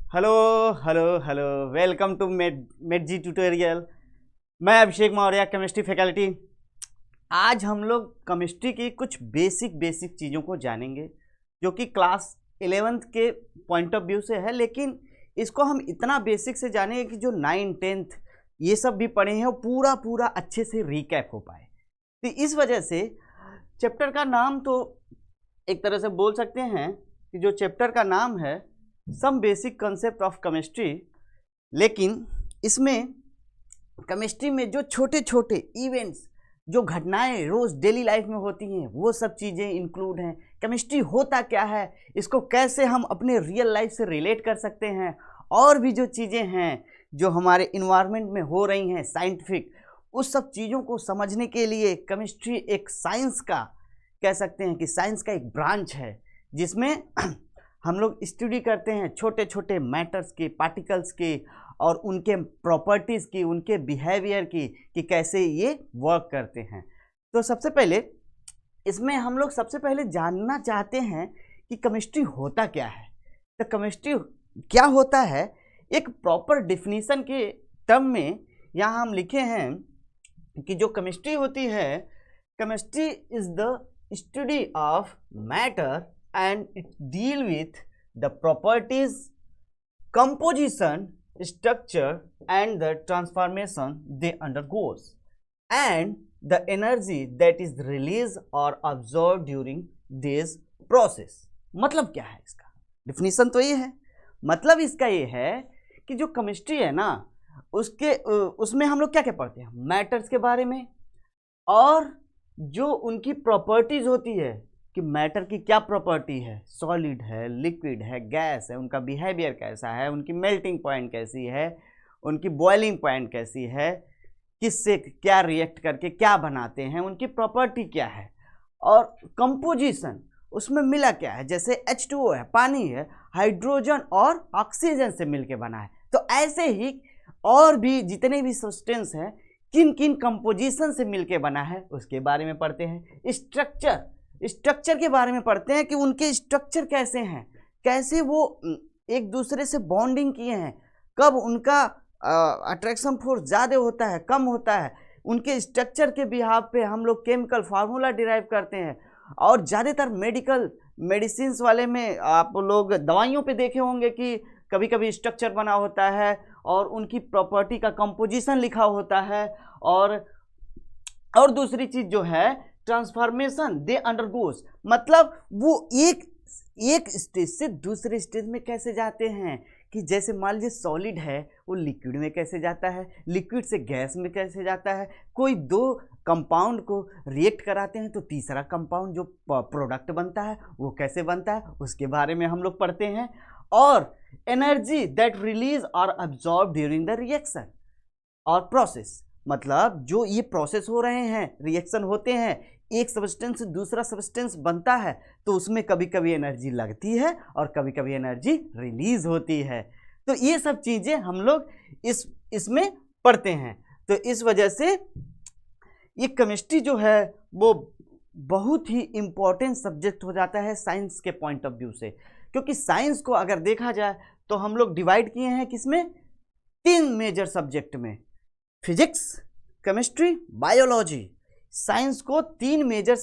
Hello hello hello, welcome to मेट जी tutorial. मैं अभिषेक मौर्य, केमिस्ट्री फैकल्टी। आज हम लोग केमिस्ट्री की कुछ बेसिक चीज़ों को जानेंगे जो कि क्लास 11th के पॉइंट ऑफ व्यू से है, लेकिन इसको हम इतना बेसिक से जानेंगे कि जो 9 10th ये सब भी पढ़े हैं वो पूरा पूरा अच्छे से रिकैप हो पाए। तो इस वजह से चैप्टर का नाम तो एक तरह से बोल सकते हैं कि जो चैप्टर का नाम है some basic concept of chemistry, लेकिन इसमें केमिस्ट्री में जो छोटे छोटे इवेंट्स, जो घटनाएं रोज़ डेली लाइफ में होती हैं, वो सब चीज़ें इंक्लूड हैं। केमिस्ट्री होता क्या है, इसको कैसे हम अपने रियल लाइफ से रिलेट कर सकते हैं, और भी जो चीज़ें हैं जो हमारे इन्वायरमेंट में हो रही हैं साइंटिफिक, उस सब चीज़ों को समझने के लिए केमिस्ट्री एक साइंस का, कह सकते हैं कि साइंस का एक ब्रांच है जिसमें हम लोग स्टडी करते हैं छोटे छोटे मैटर्स के, पार्टिकल्स के, और उनके प्रॉपर्टीज़ की, उनके बिहेवियर की, कि कैसे ये वर्क करते हैं। तो सबसे पहले इसमें हम लोग सबसे पहले जानना चाहते हैं कि केमिस्ट्री होता क्या है। तो केमिस्ट्री क्या होता है, एक प्रॉपर डिफिनीसन के टर्म में यहाँ हम लिखे हैं कि जो केमिस्ट्री होती है, chemistry is the study of matter and it deal with the properties, composition, structure and the transformation they undergoes and the energy that is released or absorbed during this process। मतलब क्या है इसका definition? तो ये है, मतलब इसका ये है कि जो केमिस्ट्री है ना, उसमें हम लोग क्या क्या पढ़ते हैं, मैटर्स के बारे में, और जो उनकी प्रॉपर्टीज होती है कि मैटर की क्या प्रॉपर्टी है, सॉलिड है, लिक्विड है, गैस है, उनका बिहेवियर कैसा है, उनकी मेल्टिंग पॉइंट कैसी है, उनकी बॉइलिंग पॉइंट कैसी है, किससे क्या रिएक्ट करके क्या बनाते हैं, उनकी प्रॉपर्टी क्या है, और कंपोजिशन उसमें मिला क्या है, जैसे H2O है, पानी है, हाइड्रोजन और ऑक्सीजन से मिलके बना है। तो ऐसे ही और भी जितने भी सब्सटेंस हैं किन किन कंपोजिशन से मिलके बना है उसके बारे में पढ़ते हैं। स्ट्रक्चर के बारे में पढ़ते हैं कि उनके स्ट्रक्चर कैसे हैं, कैसे वो एक दूसरे से बॉन्डिंग किए हैं, कब उनका अट्रैक्शन फोर्स ज़्यादा होता है, कम होता है, उनके स्ट्रक्चर के बिहाव पे हम लोग केमिकल फार्मूला डिराइव करते हैं। और ज़्यादातर मेडिसिन्स वाले में आप लोग दवाइयों पे देखे होंगे कि कभी कभी स्ट्रक्चर बना होता है और उनकी प्रॉपर्टी का कंपोजिशन लिखा होता है। और दूसरी चीज़ जो है ट्रांसफॉर्मेशन दे अंडरगोस, मतलब वो एक स्टेज से दूसरे स्टेज में कैसे जाते हैं, कि जैसे मान लीजिए सॉलिड है वो लिक्विड में कैसे जाता है, लिक्विड से गैस में कैसे जाता है, कोई दो कंपाउंड को रिएक्ट कराते हैं तो तीसरा कंपाउंड जो प्रोडक्ट बनता है वो कैसे बनता है, उसके बारे में हम लोग पढ़ते हैं। और एनर्जी दैट रिलीज और अब्जॉर्ब ड्यूरिंग द रिएक्शन और प्रोसेस, मतलब जो ये प्रोसेस हो रहे हैं, रिएक्शन होते हैं, एक सब्सटेंस से दूसरा सब्सटेंस बनता है, तो उसमें कभी कभी एनर्जी लगती है और कभी कभी एनर्जी रिलीज होती है। तो ये सब चीज़ें हम लोग इसमें पढ़ते हैं। तो इस वजह से ये केमिस्ट्री जो है वो बहुत ही इम्पोर्टेंट सब्जेक्ट हो जाता है साइंस के पॉइंट ऑफ व्यू से, क्योंकि साइंस को अगर देखा जाए तो हम लोग डिवाइड किए हैं किसमें, 3 मेजर सब्जेक्ट में, फिजिक्स, केमिस्ट्री, बायोलॉजी। साइंस को 3 मेजर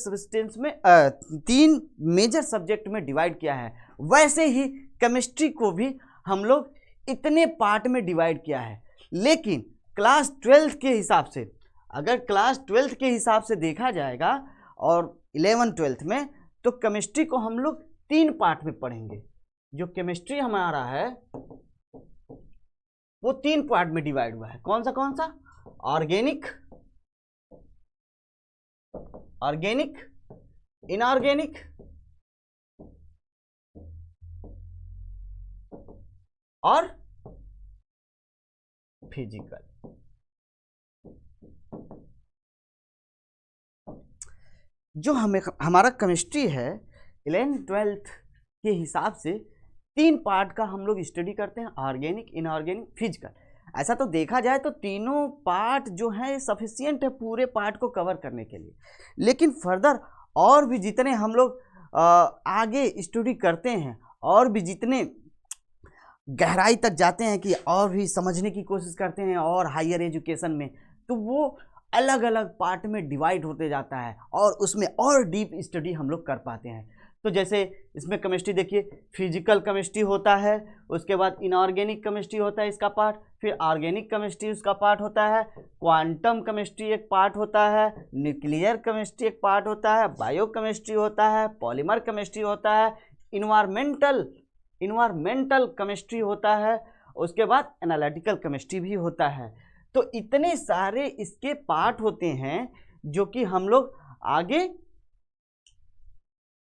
सब्जेक्ट में डिवाइड किया है। वैसे ही केमिस्ट्री को भी हम लोग इतने पार्ट में डिवाइड किया है, लेकिन क्लास 12th के हिसाब से, अगर क्लास 12th के हिसाब से देखा जाएगा और 11 12th में, तो केमिस्ट्री को हम लोग 3 पार्ट में पढ़ेंगे। जो केमिस्ट्री हमारा है वो 3 पार्ट में डिवाइड हुआ है। कौन सा? ऑर्गेनिक, इनऑर्गेनिक और फिजिकल। जो हमारा केमिस्ट्री है 11 12th के हिसाब से 3 पार्ट का हम लोग स्टडी करते हैं, ऑर्गेनिक, इनऑर्गेनिक, फिजिकल। ऐसा तो देखा जाए तो तीनों पार्ट जो है सफिशिएंट है पूरे पार्ट को कवर करने के लिए, लेकिन फर्दर और भी जितने हम लोग आगे स्टडी करते हैं, और भी जितने गहराई तक जाते हैं कि और भी समझने की कोशिश करते हैं और हायर एजुकेशन में, तो वो अलग अलग पार्ट में डिवाइड होते जाता है और उसमें और डीप स्टडी हम लोग कर पाते हैं। तो जैसे इसमें केमिस्ट्री देखिए, फिजिकल केमिस्ट्री होता है, उसके बाद इनऑर्गेनिक केमिस्ट्री होता है इसका पार्ट, फिर ऑर्गेनिक केमिस्ट्री उसका पार्ट होता है, क्वांटम केमिस्ट्री एक पार्ट होता है, न्यूक्लियर केमिस्ट्री एक पार्ट होता है, बायो केमिस्ट्री होता है, पॉलीमर केमिस्ट्री होता है, इन्वायरमेंटल केमिस्ट्री होता है, उसके बाद एनालिटिकल केमिस्ट्री भी होता है। तो इतने सारे इसके पार्ट होते हैं जो कि हम लोग आगे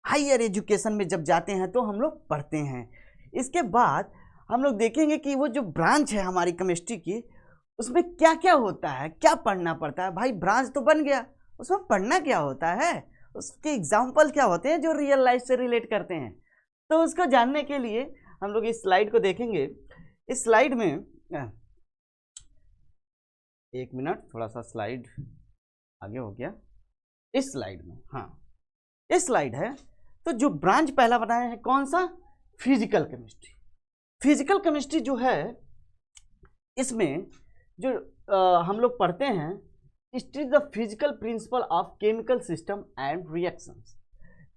हायर एजुकेशन में जब जाते हैं तो हम लोग पढ़ते हैं। इसके बाद हम लोग देखेंगे कि वो जो ब्रांच है हमारी केमिस्ट्री की, उसमें क्या क्या होता है, क्या पढ़ना पड़ता है। भाई ब्रांच तो बन गया, उसमें पढ़ना क्या होता है, उसके एग्जाम्पल क्या होते हैं जो रियल लाइफ से रिलेट करते हैं। तो उसको जानने के लिए हम लोग इस स्लाइड को देखेंगे। इस स्लाइड में एक मिनट, थोड़ा सा स्लाइड आगे हो गया। इस स्लाइड में, हाँ इस स्लाइड है, तो जो ब्रांच पहला बनाया है कौन सा, फिजिकल केमिस्ट्री। फिजिकल केमिस्ट्री जो है इसमें जो हम लोग पढ़ते हैं, it is the physical principle of chemical system and reactions.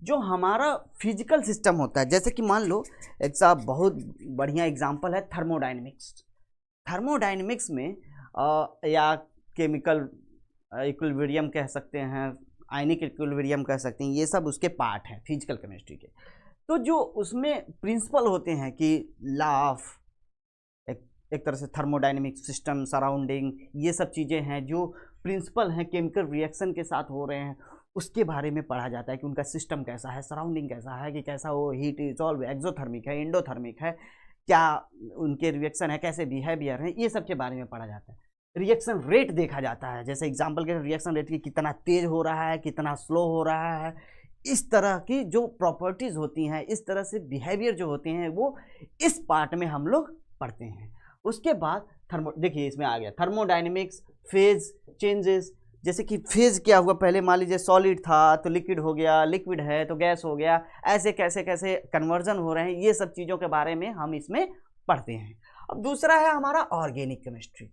जो हमारा फिजिकल सिस्टम होता है, जैसे कि मान लो एक सा बहुत बढ़िया एग्जांपल है थर्मोडायनेमिक्स। थर्मोडायनेमिक्स में या केमिकल इक्विलिब्रियम कह सकते हैं, आयनिक इक्विलिब्रियम कह सकते हैं, ये सब उसके पार्ट हैं फिजिकल केमिस्ट्री के। तो जो उसमें प्रिंसिपल होते हैं कि लॉ ऑफ एक तरह से थर्मोडायनेमिक सिस्टम सराउंडिंग, ये सब चीज़ें हैं जो प्रिंसिपल हैं केमिकल रिएक्शन के साथ हो रहे हैं, उसके बारे में पढ़ा जाता है कि उनका सिस्टम कैसा है, सराउंडिंग कैसा है, कि कैसा वो हीट इजॉल्व एक्सोथर्मिक है, एंडोथर्मिक है, क्या उनके रिएक्शन है, कैसे बिहेवियर है, ये सब के बारे में पढ़ा जाता है। रिएक्शन रेट देखा जाता है, जैसे एग्जांपल के रिएक्शन रेट की कितना तेज हो रहा है, कितना स्लो हो रहा है, इस तरह की जो प्रॉपर्टीज़ होती हैं, इस तरह से बिहेवियर जो होते हैं वो इस पार्ट में हम लोग पढ़ते हैं। उसके बाद देखिए इसमें आ गया थर्मोडायनेमिक्स, फेज चेंजेस। जैसे कि फेज क्या हुआ, पहले मान लीजिए सॉलिड था तो लिक्विड हो गया, लिक्विड है तो गैस हो गया, ऐसे कैसे कैसे कन्वर्जन हो रहे हैं, ये सब चीज़ों के बारे में हम इसमें पढ़ते हैं। अब दूसरा है हमारा organic chemistry,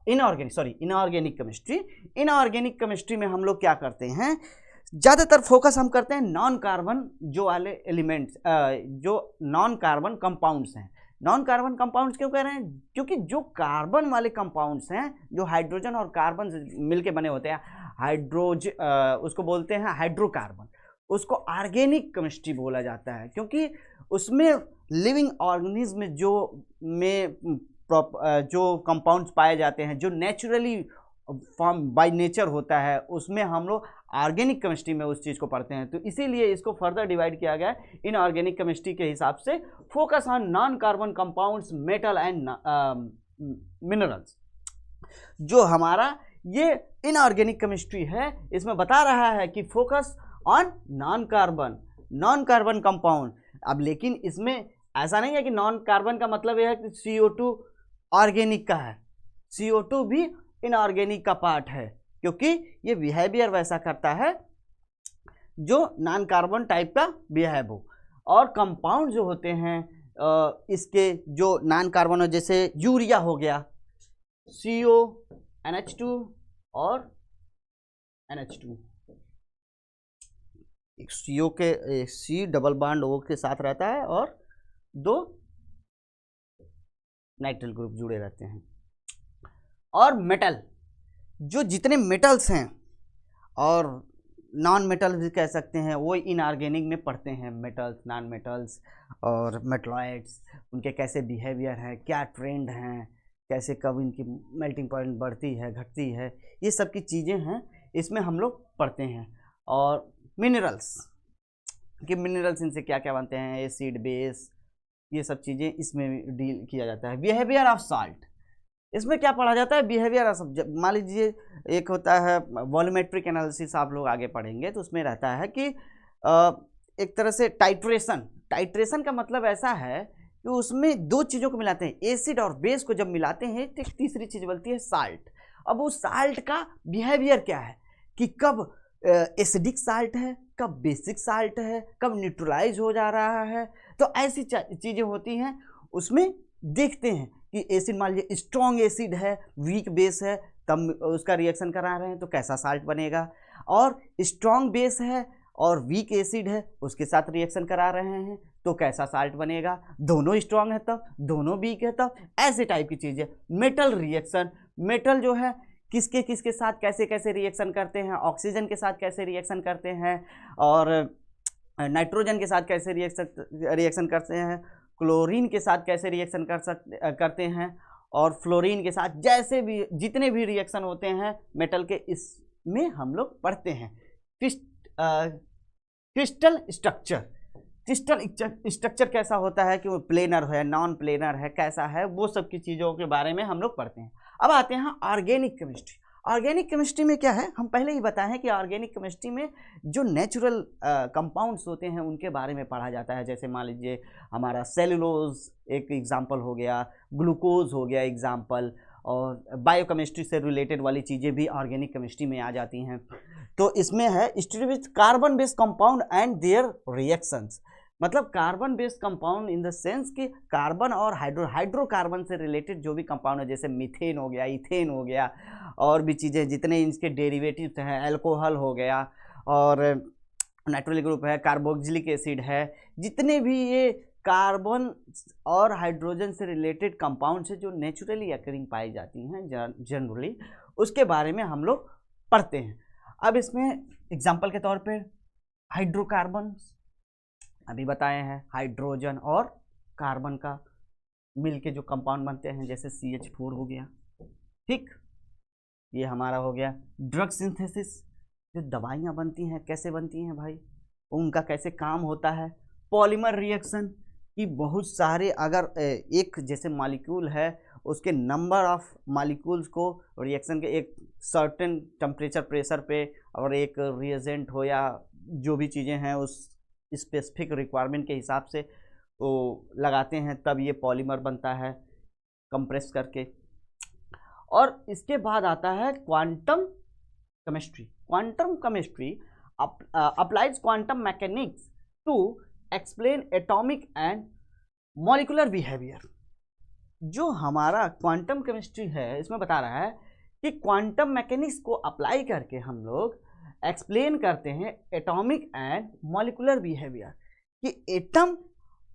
inorganic chemistry. Inorganic chemistry में हम लोग क्या करते हैं, ज़्यादातर फोकस हम करते हैं नॉन कार्बन जो वाले एलिमेंट्स, जो नॉन कार्बन कंपाउंड्स हैं। नॉन कार्बन कंपाउंड्स क्यों कह रहे हैं, क्योंकि जो कार्बन वाले कंपाउंड्स हैं, जो हाइड्रोजन और कार्बन मिलके बने होते हैं, उसको बोलते हैं हाइड्रोकार्बन, उसको ऑर्गेनिक केमिस्ट्री बोला जाता है, क्योंकि उसमें लिविंग ऑर्गेनिज्म जो कंपाउंड्स पाए जाते हैं, जो नेचुरली फॉर्म बाय नेचर होता है, उसमें हम लोग ऑर्गेनिक केमिस्ट्री में उस चीज़ को पढ़ते हैं। तो इसीलिए इसको फर्दर डिवाइड किया गया है इन ऑर्गेनिक केमिस्ट्री के हिसाब से, focus on non carbon compounds, metal and minerals. जो हमारा ये इनऑर्गेनिक केमिस्ट्री है, इसमें बता रहा है कि focus on non carbon compound. अब लेकिन इसमें ऐसा नहीं है कि नॉन कार्बन का मतलब यह है कि CO2 ऑर्गेनिक का है, CO2 भी इनऑर्गेनिक का पार्ट है, क्योंकि ये बिहेवियर वैसा करता है जो नॉन कार्बन टाइप का बिहेव हो। और कंपाउंड जो होते हैं इसके जो नॉन कार्बन हो, जैसे यूरिया हो गया, CO NH2 और NH2, एक CO के C डबल बॉन्ड O के साथ रहता है और 2 नाइट्रिल ग्रुप जुड़े रहते हैं। और मेटल, जो जितने मेटल्स हैं और नॉन मेटल भी कह सकते हैं, वो इनऑर्गेनिक में पढ़ते हैं। मेटल्स, नॉन मेटल्स और मेटलॉइड्स, उनके कैसे बिहेवियर हैं, क्या ट्रेंड हैं, कैसे कब इनकी मेल्टिंग पॉइंट बढ़ती है घटती है, ये सब की चीज़ें हैं, इसमें हम लोग पढ़ते हैं। और मिनरल्स कि मिनरल्स इनसे क्या क्या बनते हैं, एसिड, बेस, ये सब चीज़ें इसमें डील किया जाता है। बिहेवियर ऑफ साल्ट, इसमें क्या पढ़ा जाता है, बिहेवियर ऑफ, मान लीजिए एक होता है वॉल्यूमेट्रिक एनालिसिस, आप लोग आगे पढ़ेंगे तो उसमें रहता है कि एक तरह से टाइट्रेशन का मतलब ऐसा है कि उसमें 2 चीज़ों को मिलाते हैं, एसिड और बेस को जब मिलाते हैं तो एक तीसरी चीज़ बनती है साल्ट। अब उस साल्ट का बिहेवियर क्या है कि कब एसिडिक साल्ट है, कब बेसिक साल्ट है, कब न्यूट्रलाइज हो जा रहा है, तो ऐसी चीज़ें होती हैं, उसमें देखते हैं कि एसिड मान लीजिए स्ट्रॉन्ग एसिड है, वीक बेस है, तब उसका रिएक्शन करा रहे हैं तो कैसा साल्ट बनेगा, और स्ट्रॉन्ग बेस है और वीक एसिड है उसके साथ रिएक्शन करा रहे हैं तो कैसा साल्ट बनेगा, दोनों स्ट्रॉन्ग है तब, दोनों वीक है तब, ऐसे टाइप की चीज़ है। मेटल रिएक्शन, मेटल जो है किसके किसके साथ कैसे कैसे रिएक्शन करते हैं, ऑक्सीजन के साथ कैसे रिएक्शन करते हैं, और नाइट्रोजन के साथ कैसे रिएक्शन करते हैं, क्लोरीन के साथ कैसे रिएक्शन करते हैं, और फ्लोरीन के साथ, जैसे भी जितने भी रिएक्शन होते हैं मेटल के, इसमें हम लोग पढ़ते हैं। क्रिस्टल स्ट्रक्चर, क्रिस्टल स्ट्रक्चर कैसा होता है कि वो प्लेनर है, नॉन प्लेनर है, कैसा है, वो सब की चीज़ों के बारे में हम लोग पढ़ते हैं। अब आते हैं ऑर्गेनिक केमिस्ट्री। ऑर्गेनिक केमिस्ट्री में क्या है, हम पहले ही बताए हैं कि ऑर्गेनिक केमिस्ट्री में जो नेचुरल कंपाउंड्स होते हैं उनके बारे में पढ़ा जाता है। जैसे मान लीजिए हमारा सेलुलोज एक एग्जाम्पल हो गया, ग्लूकोज हो गया एग्जाम्पल, और बायोकेमिस्ट्री से रिलेटेड वाली चीज़ें भी ऑर्गेनिक केमिस्ट्री में आ जाती हैं। तो इसमें है study with carbon based compound and their reactions, मतलब carbon based compound in the sense कि कार्बन और हाइड्रोकार्बन से रिलेटेड जो भी कंपाउंड है, जैसे मीथेन हो गया, इथेन हो गया, और भी चीज़ें जितने इसके डेरिवेटिव्स हैं, अल्कोहल हो गया, और नाइट्रोलिक ग्रुप है, कार्बोक्सिलिक एसिड है, जितने भी ये कार्बन और हाइड्रोजन से रिलेटेड कंपाउंड्स है जो नेचुरली अकरिंग पाई जाती हैं जनरली, उसके बारे में हम लोग पढ़ते हैं। अब इसमें एग्जाम्पल के तौर पे हाइड्रोकार्बन अभी बताए हैं, हाइड्रोजन और कार्बन का मिल के जो कंपाउंड बनते हैं, जैसे CH4 हो गया, ठीक, ये हमारा हो गया। ड्रग सिंथेसिस, जो दवाइयाँ बनती हैं कैसे बनती हैं भाई, उनका कैसे काम होता है। पॉलीमर रिएक्शन कि बहुत सारे, अगर एक जैसे मॉलिक्यूल है उसके नंबर ऑफ मॉलिक्यूल्स को रिएक्शन के एक सर्टेन टेम्परेचर प्रेशर पे, और एक रिएजेंट हो या जो भी चीज़ें हैं उस स्पेसिफिक रिक्वायरमेंट के हिसाब से वो लगाते हैं, तब ये पॉलीमर बनता है कंप्रेस करके। और इसके बाद आता है quantum chemistry. Quantum chemistry applies quantum mechanics to explain atomic and molecular behaviour. जो हमारा क्वांटम केमिस्ट्री है इसमें बता रहा है कि क्वांटम मैकेनिक्स को अप्लाई करके हम लोग एक्सप्लेन करते हैं एटॉमिक एंड मॉलिकुलर बिहेवियर, कि एटम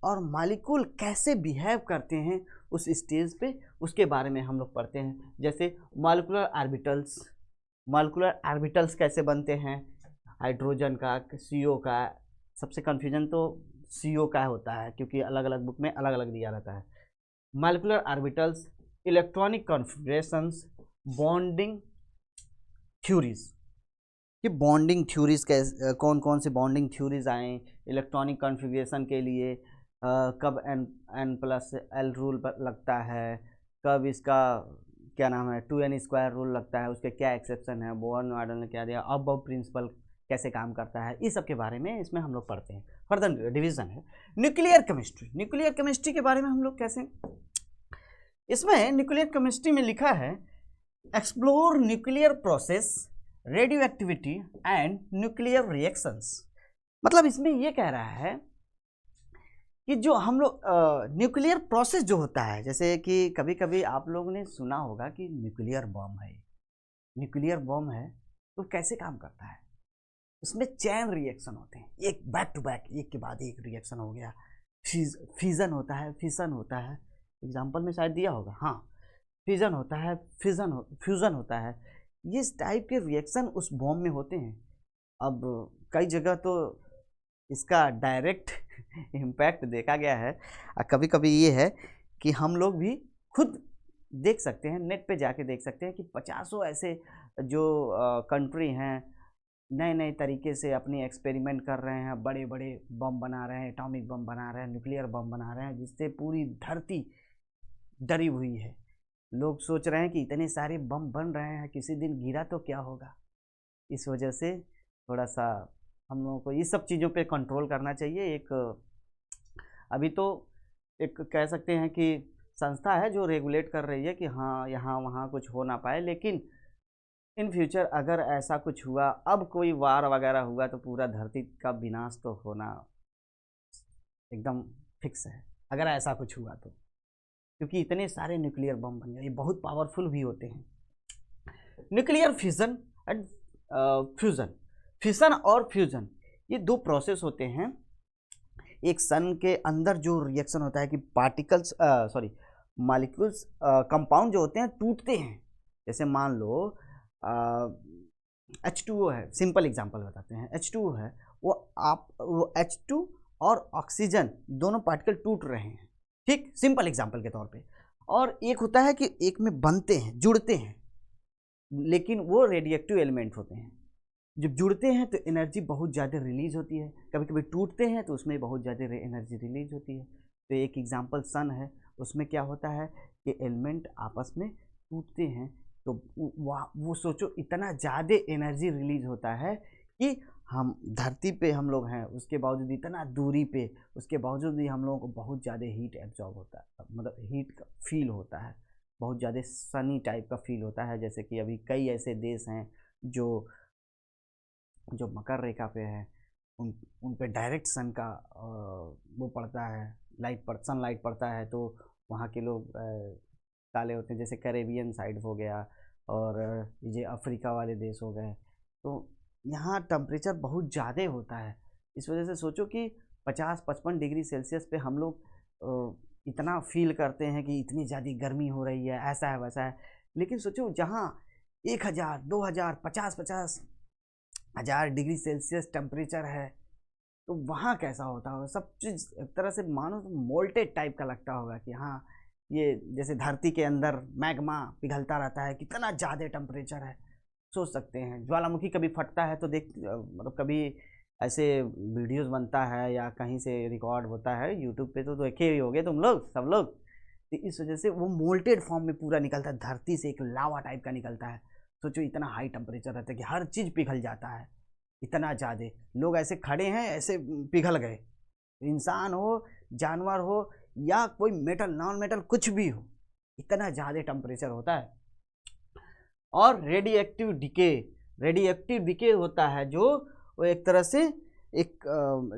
और मॉलिक्यूल कैसे बिहेव करते हैं उस स्टेज पे, उसके बारे में हम लोग पढ़ते हैं। जैसे मॉलिकुलर ऑर्बिटल्स, मॉलिकुलर ऑर्बिटल्स कैसे बनते हैं, हाइड्रोजन का, CO का, सबसे कन्फ्यूजन तो CO का होता है क्योंकि अलग अलग बुक में अलग अलग दिया रहता है। Molecular orbitals, electronic configurations, bonding theories, कि बॉन्डिंग थ्योरीज कैसे, कौन कौन से बॉन्डिंग थ्योरीज आए इलेक्ट्रॉनिक कॉन्फ़िगरेशन के लिए, कब N+L रूल लगता है, कब इसका क्या नाम है 2n² रूल लगता है, उसके क्या एक्सेप्शन है, बोर्न मॉडल ने क्या दिया, अब प्रिंसिपल कैसे काम करता है, इस सब के बारे में इसमें हम लोग पढ़ते हैं। फर्दर डिवीजन है न्यूक्लियर केमिस्ट्री। न्यूक्लियर केमिस्ट्री के बारे में हम लोग कैसे, इसमें न्यूक्लियर केमिस्ट्री में लिखा है explore nuclear process, radio activity and nuclear reactions. मतलब इसमें ये कह रहा है कि जो हम लोग न्यूक्लियर प्रोसेस जो होता है, जैसे कि कभी कभी आप लोगों ने सुना होगा कि न्यूक्लियर बम है, न्यूक्लियर बम है तो कैसे काम करता है, उसमें चैन रिएक्शन होते हैं, एक बैक टू बैक, एक के बाद एक रिएक्शन हो गया, फ्यूजन होता है, फिशन होता है, एग्जाम्पल में शायद दिया होगा, हाँ, फिजन होता है, फ्यूज़न होता है, ये इस टाइप के रिएक्शन उस बॉम्ब में होते हैं। अब कई जगह तो इसका डायरेक्ट इम्पैक्ट देखा गया है, कभी कभी ये है कि हम लोग भी खुद देख सकते हैं, नेट पे जाके देख सकते हैं कि 50 ऐसे जो कंट्री हैं नए नए तरीके से अपनी एक्सपेरिमेंट कर रहे हैं, बड़े बड़े बम बना रहे हैं, एटॉमिक बम बना रहे हैं, न्यूक्लियर बम बना रहे हैं, जिससे पूरी धरती डरी हुई है। लोग सोच रहे हैं कि इतने सारे बम बन रहे हैं, किसी दिन गिरा तो क्या होगा। इस वजह से थोड़ा सा हम लोगों को इस सब चीज़ों पे कंट्रोल करना चाहिए। एक अभी तो एक कह सकते हैं कि संस्था है जो रेगुलेट कर रही है कि हाँ यहाँ वहाँ कुछ हो ना पाए, लेकिन इन फ्यूचर अगर ऐसा कुछ हुआ, अब कोई वार वगैरह हुआ तो पूरा धरती का विनाश तो होना एकदम फिक्स है, अगर ऐसा कुछ हुआ तो। क्योंकि इतने सारे न्यूक्लियर बम बन गए, ये बहुत पावरफुल भी होते हैं। Nuclear fission and fusion, fission और फ्यूजन ये दो प्रोसेस होते हैं। एक सन के अंदर जो रिएक्शन होता है कि पार्टिकल्स मॉलिक्यूल्स कंपाउंड जो होते हैं टूटते हैं। जैसे मान लो H2O है, सिंपल एग्जांपल बताते हैं। H2O है, वो H2 और ऑक्सीजन दोनों पार्टिकल टूट रहे हैं, ठीक, सिंपल एग्जांपल के तौर पे। और एक होता है कि एक में बनते हैं, जुड़ते हैं, लेकिन वो रेडिएक्टिव एलिमेंट होते हैं। जब जुड़ते हैं तो एनर्जी बहुत ज़्यादा रिलीज होती है, कभी कभी टूटते हैं तो उसमें बहुत ज़्यादा एनर्जी रिलीज होती है। तो एक एग्जांपल सन है, उसमें क्या होता है कि एलिमेंट आपस में टूटते हैं तो वो सोचो इतना ज़्यादा एनर्जी रिलीज होता है कि हम धरती पे हम लोग हैं, उसके बावजूद इतना दूरी पे, उसके बावजूद भी हम लोगों को बहुत ज़्यादा हीट एब्जॉर्ब होता है, मतलब हीट का फील होता है, बहुत ज़्यादा सनी टाइप का फील होता है। जैसे कि अभी कई ऐसे देश हैं जो मकर रेखा पे है, उन पे डायरेक्ट सन का वो पड़ता है, सनलाइट पड़ता है, तो वहाँ के लोग काले होते हैं। जैसे कैरेबियन साइड हो गया और ये अफ्रीका वाले देश हो गए, तो यहाँ टेम्परेचर बहुत ज़्यादा होता है। इस वजह से सोचो कि 50-55 डिग्री सेल्सियस पे हम लोग इतना फील करते हैं कि इतनी ज़्यादा गर्मी हो रही है, ऐसा है वैसा है। लेकिन सोचो जहाँ 1000, 2000, 50-50 हज़ार डिग्री सेल्सियस टेम्परेचर है, तो वहाँ कैसा होता होगा। सब चीज़ एक तरह से मानो तो मोल्टेड टाइप का लगता होगा कि हाँ, ये जैसे धरती के अंदर मैग्मा पिघलता रहता है, कितना ज़्यादा टेम्परेचर है। सोच सकते हैं ज्वालामुखी कभी फटता है तो मतलब कभी ऐसे वीडियोस बनता है या कहीं से रिकॉर्ड होता है यूट्यूब पे, तो देखे ही होगे तुम लोग सब लोग। तो इस वजह से वो मोल्टेड फॉर्म में पूरा निकलता है, धरती से एक लावा टाइप का निकलता है। सोचो इतना हाई टेम्परेचर रहता है कि हर चीज़ पिघल जाता है, इतना ज़्यादा। लोग ऐसे खड़े हैं, ऐसे पिघल गए, इंसान हो, जानवर हो या कोई मेटल नॉन मेटल कुछ भी हो, इतना ज़्यादा टेम्परेचर होता है। और रेडिएक्टिव डिके होता है जो वो एक तरह से एक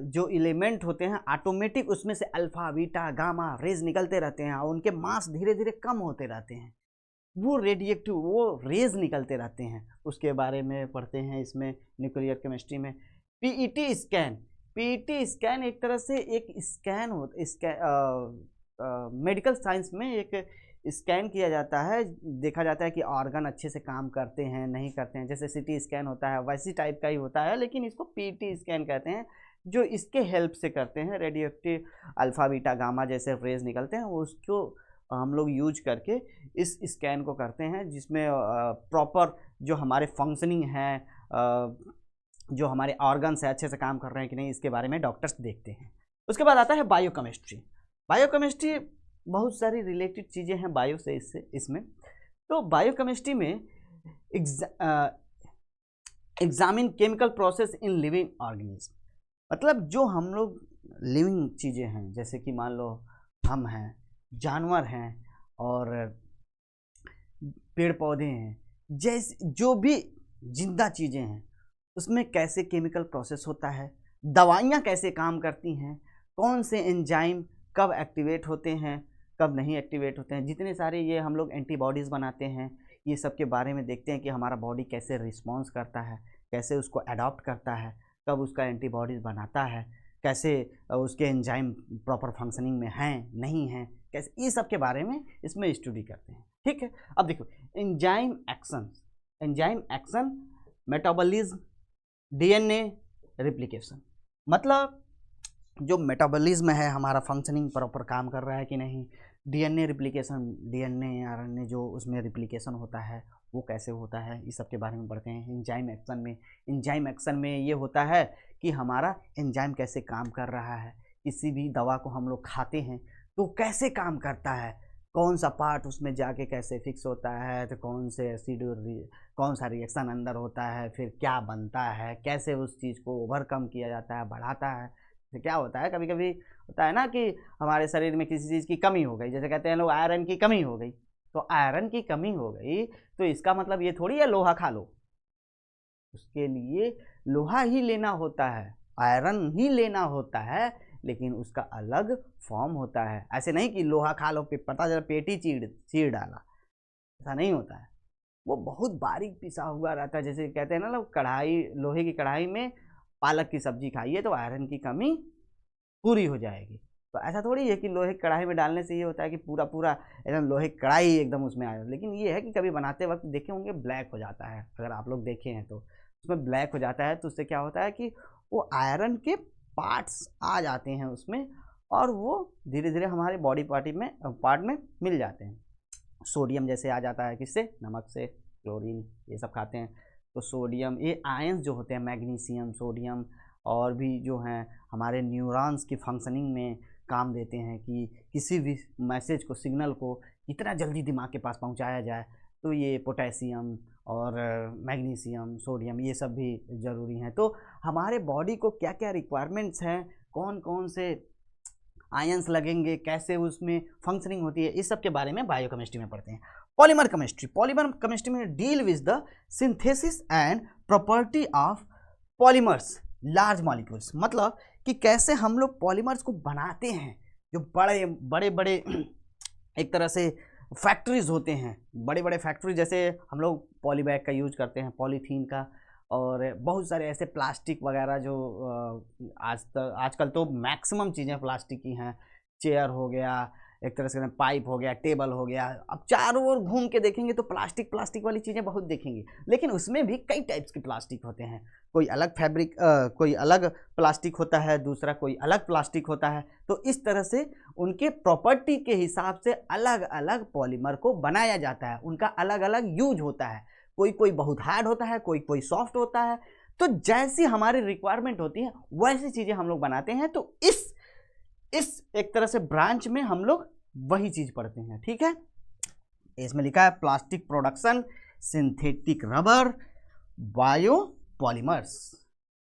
जो एलिमेंट होते हैं ऑटोमेटिक उसमें से अल्फा बीटा गामा रेज निकलते रहते हैं और उनके मास धीरे धीरे कम होते रहते हैं। वो रेज निकलते रहते हैं, उसके बारे में पढ़ते हैं इसमें न्यूक्लियर केमिस्ट्री में। पीईटी स्कैन एक तरह से एक स्कैन मेडिकल साइंस में एक स्कैन किया जाता है, देखा जाता है कि ऑर्गन अच्छे से काम करते हैं नहीं करते हैं। जैसे सिटी स्कैन होता है वैसी टाइप का ही होता है, लेकिन इसको पीटी स्कैन कहते हैं, जो इसके हेल्प से करते हैं। रेडियोएक्टिव अल्फा बीटा गामा जैसे रेज निकलते हैं, उसको हम लोग यूज करके इस स्कैन को करते हैं, जिसमें प्रॉपर जो हमारे फंक्शनिंग है, जो हमारे ऑर्गन्स है अच्छे से काम कर रहे हैं कि नहीं, इसके बारे में डॉक्टर्स देखते हैं। उसके बाद आता है बायोकेमिस्ट्री। बहुत सारी रिलेटेड चीज़ें हैं बायो से इसमें। तो बायोकेमिस्ट्री में examine chemical process in living organism, मतलब जो हम लोग लिविंग चीज़ें हैं, जैसे कि मान लो हम हैं, जानवर हैं और पेड़ पौधे हैं, जैसे जो भी जिंदा चीज़ें हैं, उसमें कैसे केमिकल प्रोसेस होता है, दवाइयाँ कैसे काम करती हैं, कौन से एंजाइम कब एक्टिवेट होते हैं कब नहीं एक्टिवेट होते हैं, जितने सारे ये हम लोग एंटीबॉडीज़ बनाते हैं, ये सब के बारे में देखते हैं कि हमारा बॉडी कैसे रिस्पॉन्स करता है, कैसे उसको अडॉप्ट करता है, कब उसका एंटीबॉडीज़ बनाता है, कैसे उसके एंजाइम प्रॉपर फंक्शनिंग में हैं नहीं हैं, कैसे, ये सब के बारे में इसमें स्टडी करते हैं। ठीक है, अब देखो enzyme action, metabolism, DNA replication. मतलब जो मेटाबॉलिज्म है हमारा फंक्शनिंग प्रॉपर काम कर रहा है कि नहीं, डीएनए रिप्लिकेशन, डीएनए आरएनए जो उसमें रिप्लिकेशन होता है वो कैसे होता है, इस सब के बारे में पढ़ते हैं। एंजाइम एक्शन में ये होता है कि हमारा एंजाइम कैसे काम कर रहा है, किसी भी दवा को हम लोग खाते हैं तो कैसे काम करता है, कौन सा पार्ट उसमें जाके कैसे फिक्स होता है, तो कौन से एसिड कौन सा रिएक्शन अंदर होता है, फिर क्या बनता है, कैसे उस चीज़ को ओवरकम किया जाता है, बढ़ाता है। तो क्या होता है, कभी कभी होता है ना कि हमारे शरीर में किसी चीज़ की कमी हो गई, जैसे कहते हैं लोग आयरन की कमी हो गई, तो आयरन की कमी हो गई तो इसका मतलब ये थोड़ी है लोहा खा लो, उसके लिए लोहा ही लेना होता है, आयरन ही लेना होता है, लेकिन उसका अलग फॉर्म होता है। ऐसे नहीं कि लोहा खा लो पता चला पेट ही चीर डाला, ऐसा नहीं होता है। वो बहुत बारीक पिसा हुआ रहता है। जैसे कहते हैं ना लोग, कढ़ाई, लोहे की कढ़ाई में पालक की सब्जी खाइए तो आयरन की कमी पूरी हो जाएगी। तो ऐसा थोड़ी है कि लोहे की कढ़ाई में डालने से ये होता है कि पूरा पूरा एकदम लोहे की कढ़ाई एकदम उसमें आ जाए। लेकिन ये है कि कभी बनाते वक्त देखे होंगे ब्लैक हो जाता है, अगर आप लोग देखे हैं तो उसमें ब्लैक हो जाता है। तो उससे क्या होता है कि वो आयरन के पार्ट्स आ जाते हैं उसमें, और वो धीरे धीरे हमारे बॉडी पार्ट में मिल जाते हैं। सोडियम जैसे आ जाता है, किससे? नमक से, क्लोरीन, ये सब खाते हैं तो सोडियम, ये आयंस जो होते हैं, मैग्नीशियम, सोडियम, और भी जो हैं हमारे न्यूरॉन्स की फंक्शनिंग में काम देते हैं कि किसी भी मैसेज को, सिग्नल को कितना जल्दी दिमाग के पास पहुंचाया जाए। तो ये पोटेशियम और मैग्नीशियम, सोडियम, ये सब भी ज़रूरी हैं। तो हमारे बॉडी को क्या क्या रिक्वायरमेंट्स हैं, कौन कौन से आयंस लगेंगे, कैसे उसमें फंक्शनिंग होती है, इस सब के बारे में बायोकेमिस्ट्री में पढ़ते हैं। पॉलीमर केमिस्ट्री में deal with the synthesis and property of polymers large molecules, मतलब कि कैसे हम लोग पॉलीमर्स को बनाते हैं। जो बड़े बड़े बड़े एक तरह से फैक्ट्रीज होते हैं, बड़े बड़े फैक्ट्री, जैसे हम लोग पॉलीबैग का यूज करते हैं, पॉलीथीन का, और बहुत सारे ऐसे प्लास्टिक वगैरह जो आजकल तो मैक्सिमम चीज़ें प्लास्टिक की हैं। चेयर हो गया, एक तरह से पाइप हो गया, टेबल हो गया। अब चारों ओर घूम के देखेंगे तो प्लास्टिक वाली चीज़ें बहुत देखेंगे, लेकिन उसमें भी कई टाइप्स के प्लास्टिक होते हैं। कोई अलग फैब्रिक, कोई अलग प्लास्टिक होता है, दूसरा कोई अलग प्लास्टिक होता है। तो इस तरह से उनके प्रॉपर्टी के हिसाब से अलग अलग पॉलीमर को बनाया जाता है, उनका अलग अलग यूज होता है। कोई बहुत हार्ड होता है, कोई सॉफ्ट होता है। तो जैसी हमारी रिक्वायरमेंट होती है वैसी चीज़ें हम लोग बनाते हैं। तो इस एक तरह से ब्रांच में हम लोग वही चीज़ पढ़ते हैं, ठीक है। इसमें लिखा है plastic production, synthetic rubber, bio polymers.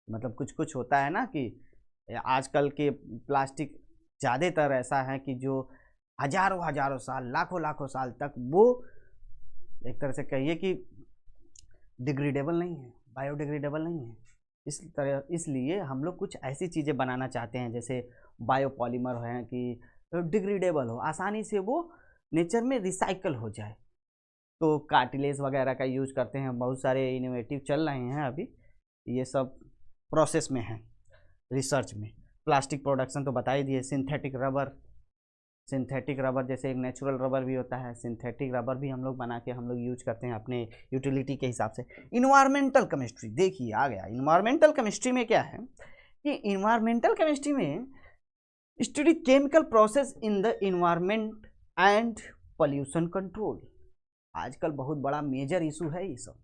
मतलब कुछ कुछ होता है ना कि आजकल के प्लास्टिक ज़्यादातर ऐसा है कि जो हजारों साल, लाखों साल तक वो एक तरह से कहिए कि डिग्रेडेबल नहीं है, बायोडिग्रेडेबल नहीं है। इसलिए हम लोग कुछ ऐसी चीज़ें बनाना चाहते हैं जैसे बायोपॉलीमर हैं कि डिग्रेडेबल हो, आसानी से वो नेचर में रिसाइकल हो जाए। तो कार्टिलेज वगैरह का यूज करते हैं, बहुत सारे इनोवेटिव चल रहे हैं अभी, ये सब प्रोसेस में है, रिसर्च में। प्लास्टिक प्रोडक्शन तो बता ही दिए। सिंथेटिक रबर जैसे एक नेचुरल रबर भी होता है, सिंथेटिक रबर भी हम लोग बना के हम लोग यूज करते हैं अपने यूटिलिटी के हिसाब से। इन्वायरमेंटल केमिस्ट्री देखिए आ गया। इन्वायरमेंटल केमिस्ट्री में क्या है कि इन्वायरमेंटल केमिस्ट्री में study chemical process in the environment and pollution control. आजकल बहुत बड़ा मेजर इशू है ये सब,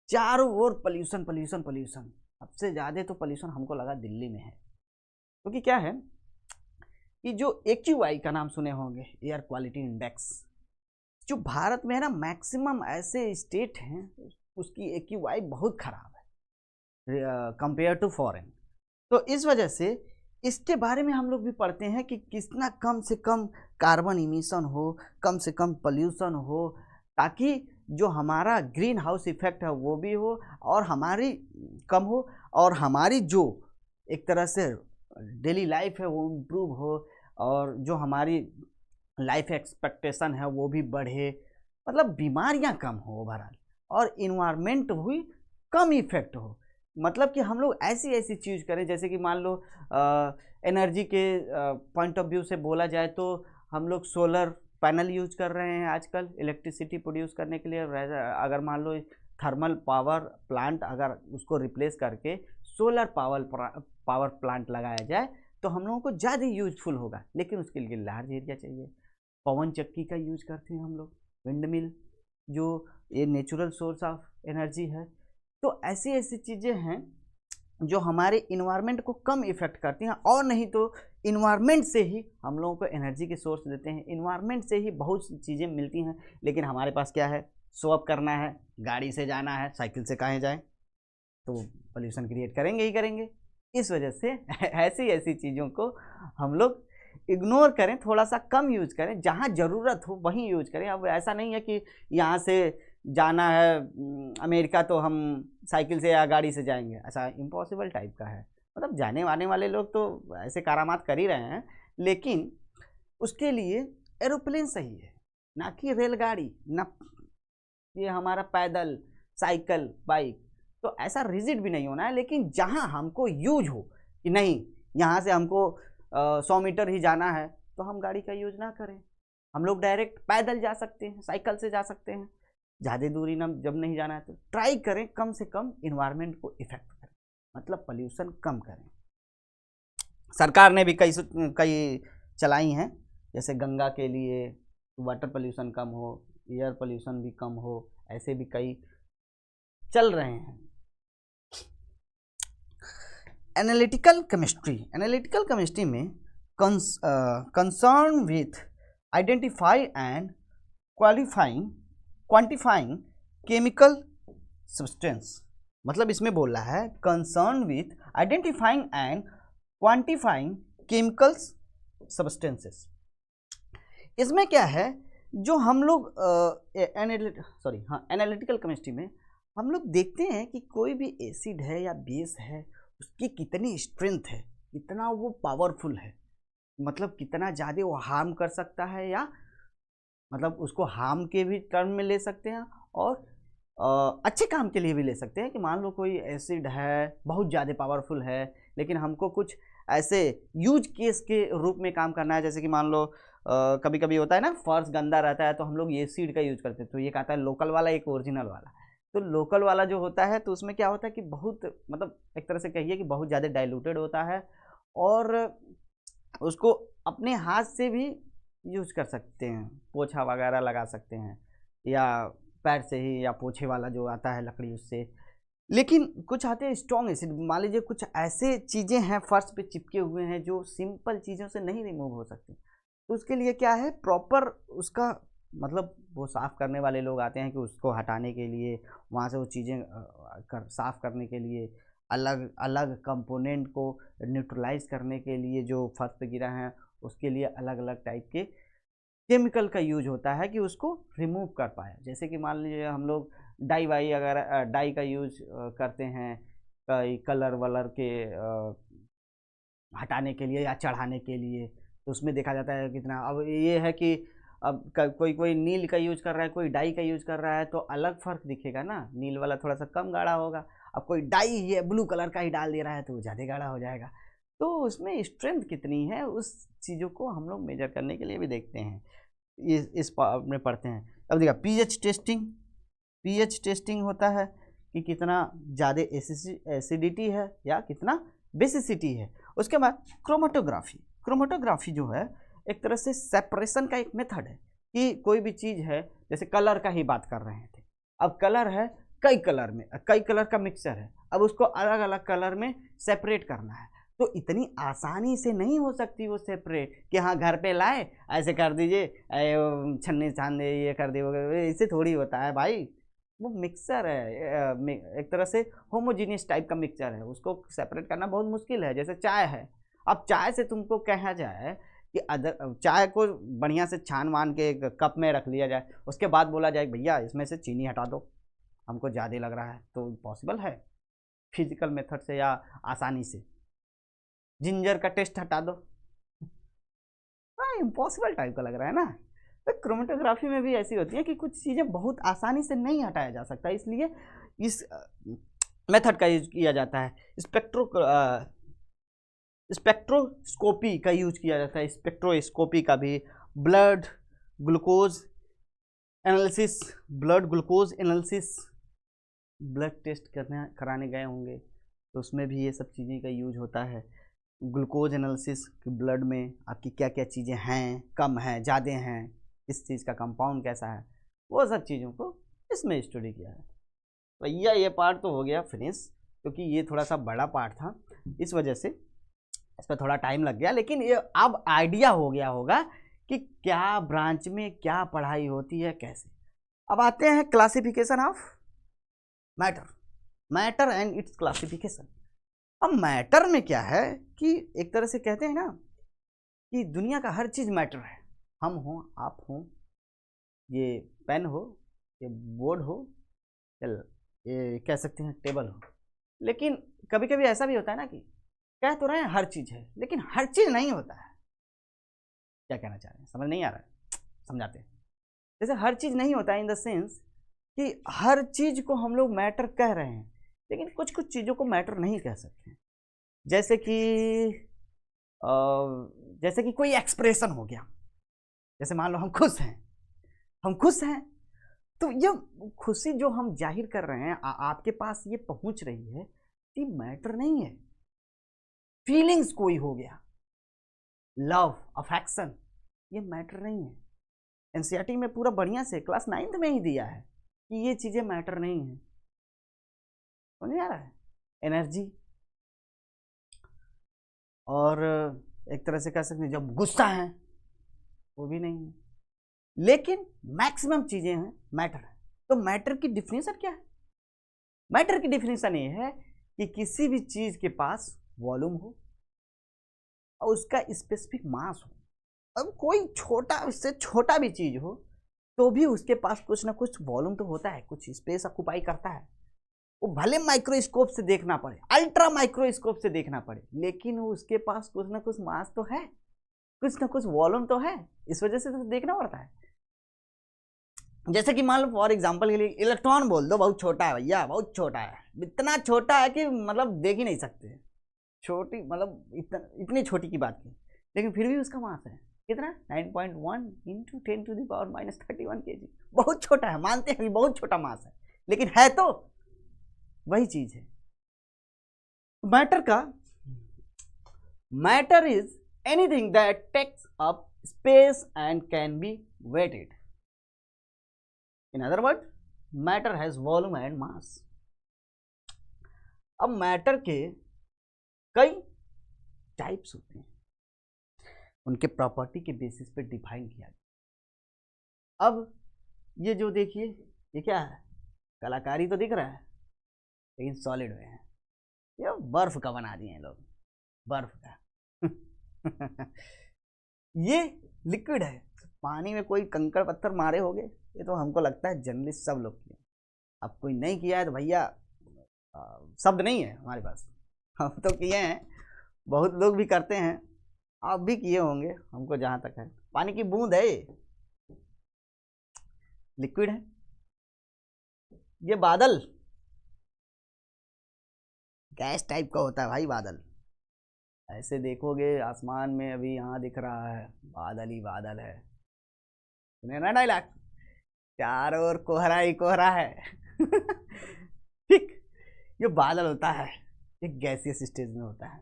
चारों ओर पोल्यूशन। सबसे ज़्यादा तो पोल्यूशन हमको लगा दिल्ली में है, क्योंकि क्या है कि जो AQI का नाम सुने होंगे, एयर क्वालिटी इंडेक्स, जो भारत में है ना, मैक्सिमम ऐसे स्टेट हैं उसकी AQI बहुत ख़राब है कंपेयर टू फॉरेन। तो इस वजह से इसके बारे में हम लोग भी पढ़ते हैं कि कितना कम से कम कार्बन इमिशन हो, कम से कम पोल्यूशन हो, ताकि जो हमारा ग्रीन हाउस इफेक्ट है वो भी हो और हमारी कम हो, और हमारी जो एक तरह से डेली लाइफ है वो इम्प्रूव हो, और जो हमारी लाइफ एक्सपेक्टेशन है वो भी बढ़े, मतलब बीमारियां कम हो ओवरऑल, और इन्वायरमेंट भी कम इफेक्ट हो। मतलब कि हम लोग ऐसी चीज़ करें, जैसे कि मान लो एनर्जी के पॉइंट ऑफ व्यू से बोला जाए तो हम लोग सोलर पैनल यूज कर रहे हैं आजकल इलेक्ट्रिसिटी प्रोड्यूस करने के लिए। अगर मान लो थर्मल पावर प्लांट, अगर उसको रिप्लेस करके सोलर पावर प्लांट लगाया जाए तो हम लोगों को ज़्यादा यूजफुल होगा, लेकिन उसके लिए लार्ज एरिया चाहिए। पवन चक्की का यूज करते हैं हम लोग, विंड मिल, जो ये नेचुरल सोर्स ऑफ एनर्जी है। तो ऐसी चीज़ें हैं जो हमारे इन्वायरमेंट को कम इफेक्ट करती हैं, और नहीं तो इन्वायरमेंट से ही हम लोगों को एनर्जी के सोर्स देते हैं, इन्वायरमेंट से ही बहुत सी चीज़ें मिलती हैं। लेकिन हमारे पास क्या है, शो अप करना है, गाड़ी से जाना है, साइकिल से कहाँ जाएं, तो पोल्यूशन क्रिएट करेंगे ही करेंगे। इस वजह से ऐसी चीज़ों को हम लोग इग्नोर करें, थोड़ा सा कम यूज करें, जहाँ ज़रूरत हो वहीं यूज करें। अब ऐसा नहीं है कि यहाँ से जाना है अमेरिका तो हम साइकिल से या गाड़ी से जाएंगे, ऐसा इम्पॉसिबल टाइप का है। मतलब जाने आने वाले लोग तो ऐसे करामात कर ही रहे हैं, लेकिन उसके लिए एरोप्लेन सही है, ना कि रेलगाड़ी, ना ये हमारा पैदल, साइकिल, बाइक। तो ऐसा रिजिड भी नहीं होना है, लेकिन जहाँ हमको यूज हो कि नहीं यहाँ से हमको 100 मीटर ही जाना है, तो हम गाड़ी का यूज ना करें। हम लोग डायरेक्ट पैदल जा सकते हैं, साइकिल से जा सकते हैं। ज़्यादा दूरी ना जब नहीं जाना है तो ट्राई करें कम से कम इन्वायरमेंट को इफेक्ट करें, मतलब पोल्यूशन कम करें। सरकार ने भी कई चलाई हैं, जैसे गंगा के लिए वाटर पोल्यूशन कम हो, एयर पोल्यूशन भी कम हो, ऐसे भी कई चल रहे हैं। एनालिटिकल केमिस्ट्री में concern with identify and quantifying chemical substance, मतलब इसमें बोल रहा है concern with identifying and quantifying chemicals substances. इसमें क्या है, जो हम लोग एनालिटिकल केमिस्ट्री में हम लोग देखते हैं कि कोई भी एसिड है या बेस है, उसकी कितनी स्ट्रेंथ है, कितना वो पावरफुल है, मतलब कितना ज़्यादा वो हार्म कर सकता है, या मतलब उसको हार्म के भी टर्म में ले सकते हैं और अच्छे काम के लिए भी ले सकते हैं। कि मान लो कोई एसिड है बहुत ज़्यादा पावरफुल है, लेकिन हमको कुछ ऐसे यूज केस के रूप में काम करना है, जैसे कि मान लो कभी कभी होता है ना, फर्श गंदा रहता है तो हम लोग एसिड का यूज करते हैं। तो ये कहता है लोकल वाला, एक ओरिजिनल वाला। तो लोकल वाला जो होता है तो उसमें क्या होता है कि बहुत, मतलब एक तरह से कहिए कि बहुत ज़्यादा डाइल्यूटेड होता है, और उसको अपने हाथ से भी यूज कर सकते हैं, पोछा वगैरह लगा सकते हैं, या पैर से ही, या पोछे वाला जो आता है लकड़ी उससे। लेकिन कुछ आते हैं स्ट्रॉन्ग एसिड, मान लीजिए कुछ ऐसे चीज़ें हैं फर्श पे चिपके हुए हैं जो सिंपल चीज़ों से नहीं रिमूव हो सकती, तो उसके लिए क्या है, प्रॉपर उसका मतलब वो साफ़ करने वाले लोग आते हैं कि उसको हटाने के लिए, वहाँ से वो चीज़ें साफ़ करने के लिए, अलग अलग कंपोनेंट को न्यूट्रलाइज करने के लिए, जो फर्श पे गिरा है उसके लिए अलग अलग टाइप के केमिकल का यूज होता है कि उसको रिमूव कर पाए। जैसे कि मान लीजिए हम लोग डाई वाई, अगर डाई का यूज करते हैं कई कलर वलर के हटाने के लिए या चढ़ाने के लिए, तो उसमें देखा जाता है कितना। अब ये है कि अब कोई कोई नील का यूज कर रहा है, कोई डाई का यूज कर रहा है, तो अलग फर्क दिखेगा ना, नील वाला थोड़ा सा कम गाढ़ा होगा। अब कोई डाई ये ब्लू कलर का ही डाल दे रहा है तो वो ज़्यादा गाढ़ा हो जाएगा। तो उसमें स्ट्रेंथ कितनी है, उस चीज़ों को हम लोग मेजर करने के लिए भी देखते हैं, इस में पढ़ते हैं। अब देखा पीएच टेस्टिंग होता है कि कितना ज़्यादा एसिडिटी है या कितना बेसिसिटी है। उसके बाद क्रोमेटोग्राफी जो है एक तरह से सेपरेशन का एक मेथड है कि कोई भी चीज़ है, जैसे कलर का ही बात कर रहे थे, अब कलर है कई कलर का मिक्सचर है, अब उसको अलग अलग कलर में सेपरेट करना है। तो इतनी आसानी से नहीं हो सकती वो सेपरेट कि हाँ घर पे लाए ऐसे कर दीजिए, छन्नी छान दे, ये कर दिए, इससे थोड़ी होता है भाई। वो मिक्सचर है, एक तरह से होमोजीनियस टाइप का मिक्सचर है, उसको सेपरेट करना बहुत मुश्किल है। जैसे चाय है, अब चाय से तुमको कहा जाए कि अदर चाय को बढ़िया से छान वान के एक कप में रख लिया जाए, उसके बाद बोला जाए भैया इसमें से चीनी हटा दो, हमको ज़्यादा लग रहा है, तो पॉसिबल है फिजिकल मेथड से या आसानी से? जिंजर का टेस्ट हटा दो, हाँ इम्पॉसिबल टाइप का लग रहा है ना। तो क्रोमेटोग्राफी में भी ऐसी होती है कि कुछ चीज़ें बहुत आसानी से नहीं हटाया जा सकता, इसलिए इस मेथड का यूज किया जाता है। स्पेक्ट्रोस्कोपी का यूज किया जाता है, स्पेक्ट्रोस्कोपी का भी। Blood glucose analysis, blood test कराने गए होंगे तो उसमें भी ये सब चीज़ें का यूज होता है। ग्लूकोज एनालिसिस कि ब्लड में आपकी क्या क्या चीज़ें हैं, कम हैं, ज़्यादा हैं, इस चीज़ का कंपाउंड कैसा है, वो सब चीज़ों को इसमें स्टडी किया है। भैया ये पार्ट तो हो गया फिनिश, क्योंकि ये थोड़ा सा बड़ा पार्ट था, इस वजह से इस पर थोड़ा टाइम लग गया, लेकिन ये अब आइडिया हो गया होगा कि क्या ब्रांच में क्या पढ़ाई होती है, कैसे। अब आते हैं classification of matter and it's classification. अब मैटर में क्या है कि एक तरह से कहते हैं ना कि दुनिया का हर चीज़ मैटर है, हम हो, आप हो, ये पेन हो, ये बोर्ड हो, ये कह सकते हैं टेबल हो। लेकिन कभी कभी ऐसा भी होता है ना कि कह तो रहे हैं हर चीज है, लेकिन हर चीज नहीं होता है। क्या कहना चाह रहे हैं, समझ नहीं आ रहा है, समझाते हैं। जैसे हर चीज नहीं होता है इन द सेंस कि हर चीज को हम लोग मैटर कह रहे हैं, लेकिन कुछ कुछ चीजों को मैटर नहीं कह सकते। जैसे कि कोई एक्सप्रेशन हो गया। जैसे मान लो हम खुश हैं, तो ये खुशी जो हम जाहिर कर रहे हैं, आपके पास ये पहुंच रही है, ये मैटर नहीं है। फीलिंग्स कोई हो गया, लव, अफेक्शन, ये मैटर नहीं है। एनसीईआरटी में पूरा बढ़िया से क्लास 9th में ही दिया है कि ये चीजें मैटर नहीं है। समझ आ रहा है? एनर्जी, और एक तरह से कह सकते हैं जब गुस्सा है वो भी नहीं है, लेकिन मैक्सिमम चीजें हैं मैटर है। तो मैटर की डिफिनेशन क्या है? मैटर की डिफिनेशन ये है कि किसी भी चीज के पास वॉल्यूम हो और उसका स्पेसिफिक मास हो। अब कोई छोटा, उससे छोटा भी चीज हो तो भी उसके पास कुछ ना कुछ वॉल्यूम तो होता है, कुछ स्पेस ऑक्युपाई करता है। वो भले माइक्रोस्कोप से देखना पड़े, अल्ट्रा माइक्रोस्कोप से देखना पड़े, लेकिन वो उसके पास कुछ ना कुछ मास तो है, कुछ ना कुछ वॉल्यूम तो है। इस वजह से तो देखना पड़ता है। जैसे कि मान लो फॉर एग्जांपल के लिए इलेक्ट्रॉन बोल दो, बहुत छोटा है भैया, बहुत छोटा है, इतना छोटा है कि मतलब देख ही नहीं सकते, छोटी, मतलब इतनी छोटी की बात की, लेकिन फिर भी उसका मास है कितना, 9.1 × 10⁻31 kg। बहुत छोटा है, मानते हैं कि बहुत छोटा मास है, लेकिन है तो वही चीज है। Matter is anything that takes up space and can be weighted. In other word, matter has volume and mass. अब मैटर के कई टाइप्स होते हैं, उनके प्रॉपर्टी के बेसिस पे डिफाइन किया गया। अब ये जो देखिए, ये क्या है, कलाकारी तो दिख रहा है लेकिन सॉलिड में है। ये बर्फ का बना दिए हैं लोग, बर्फ का ये लिक्विड है। पानी में कोई कंकड़ पत्थर मारे होंगे, ये तो हमको लगता है जनरली सब लोग किए। अब कोई नहीं किया है तो भैया शब्द नहीं है हमारे पास, हम तो किए हैं, बहुत लोग भी करते हैं, आप भी किए होंगे, हमको जहां तक है। पानी की बूंद है, लिक्विड है। ये बादल गैस टाइप का होता है भाई, बादल ऐसे देखोगे आसमान में, अभी यहाँ दिख रहा है बादल ही बादल है, सुने ना डायलॉग, चारों ओर कोहरा ही कोहरा है ठीक, ये बादल होता है, एक गैसियस स्टेज में होता है।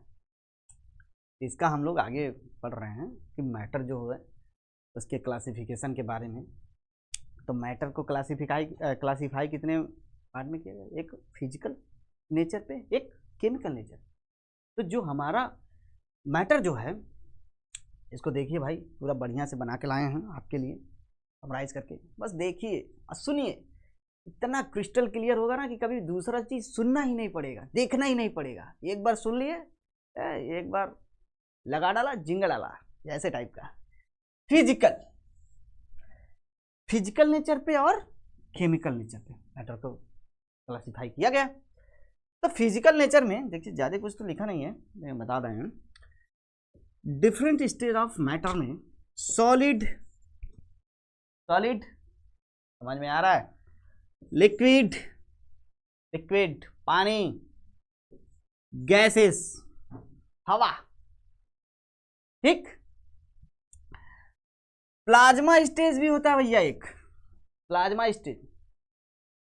इसका हम लोग आगे पढ़ रहे हैं कि मैटर जो है उसके क्लासिफिकेशन के बारे में। तो मैटर को क्लासिफाई कितने पार्ट में किया गया, एक फिजिकल नेचर पे, एक केमिकल नेचर। तो जो हमारा मैटर जो है, इसको देखिए भाई, पूरा बढ़िया से बना के लाए हैं आपके लिए, समराइज करके, बस देखिए और सुनिए, इतना क्रिस्टल क्लियर होगा ना कि कभी दूसरा चीज सुनना ही नहीं पड़ेगा, देखना ही नहीं पड़ेगा। एक बार सुन लिए, एक बार लगा डाला, जिंगा डाला, ऐसे टाइप का। फिजिकल नेचर पे और केमिकल नेचर पे मैटर को क्लासिफाई किया गया। तो फिजिकल नेचर में देखिए, ज्यादा कुछ तो लिखा नहीं है, मैं बता रहे हैं। डिफरेंट स्टेज ऑफ मैटर में सॉलिड समझ में आ रहा है, लिक्विड पानी, गैसेस हवा, ठीक। प्लाज्मा स्टेज भी होता है भैया, एक plasma stage,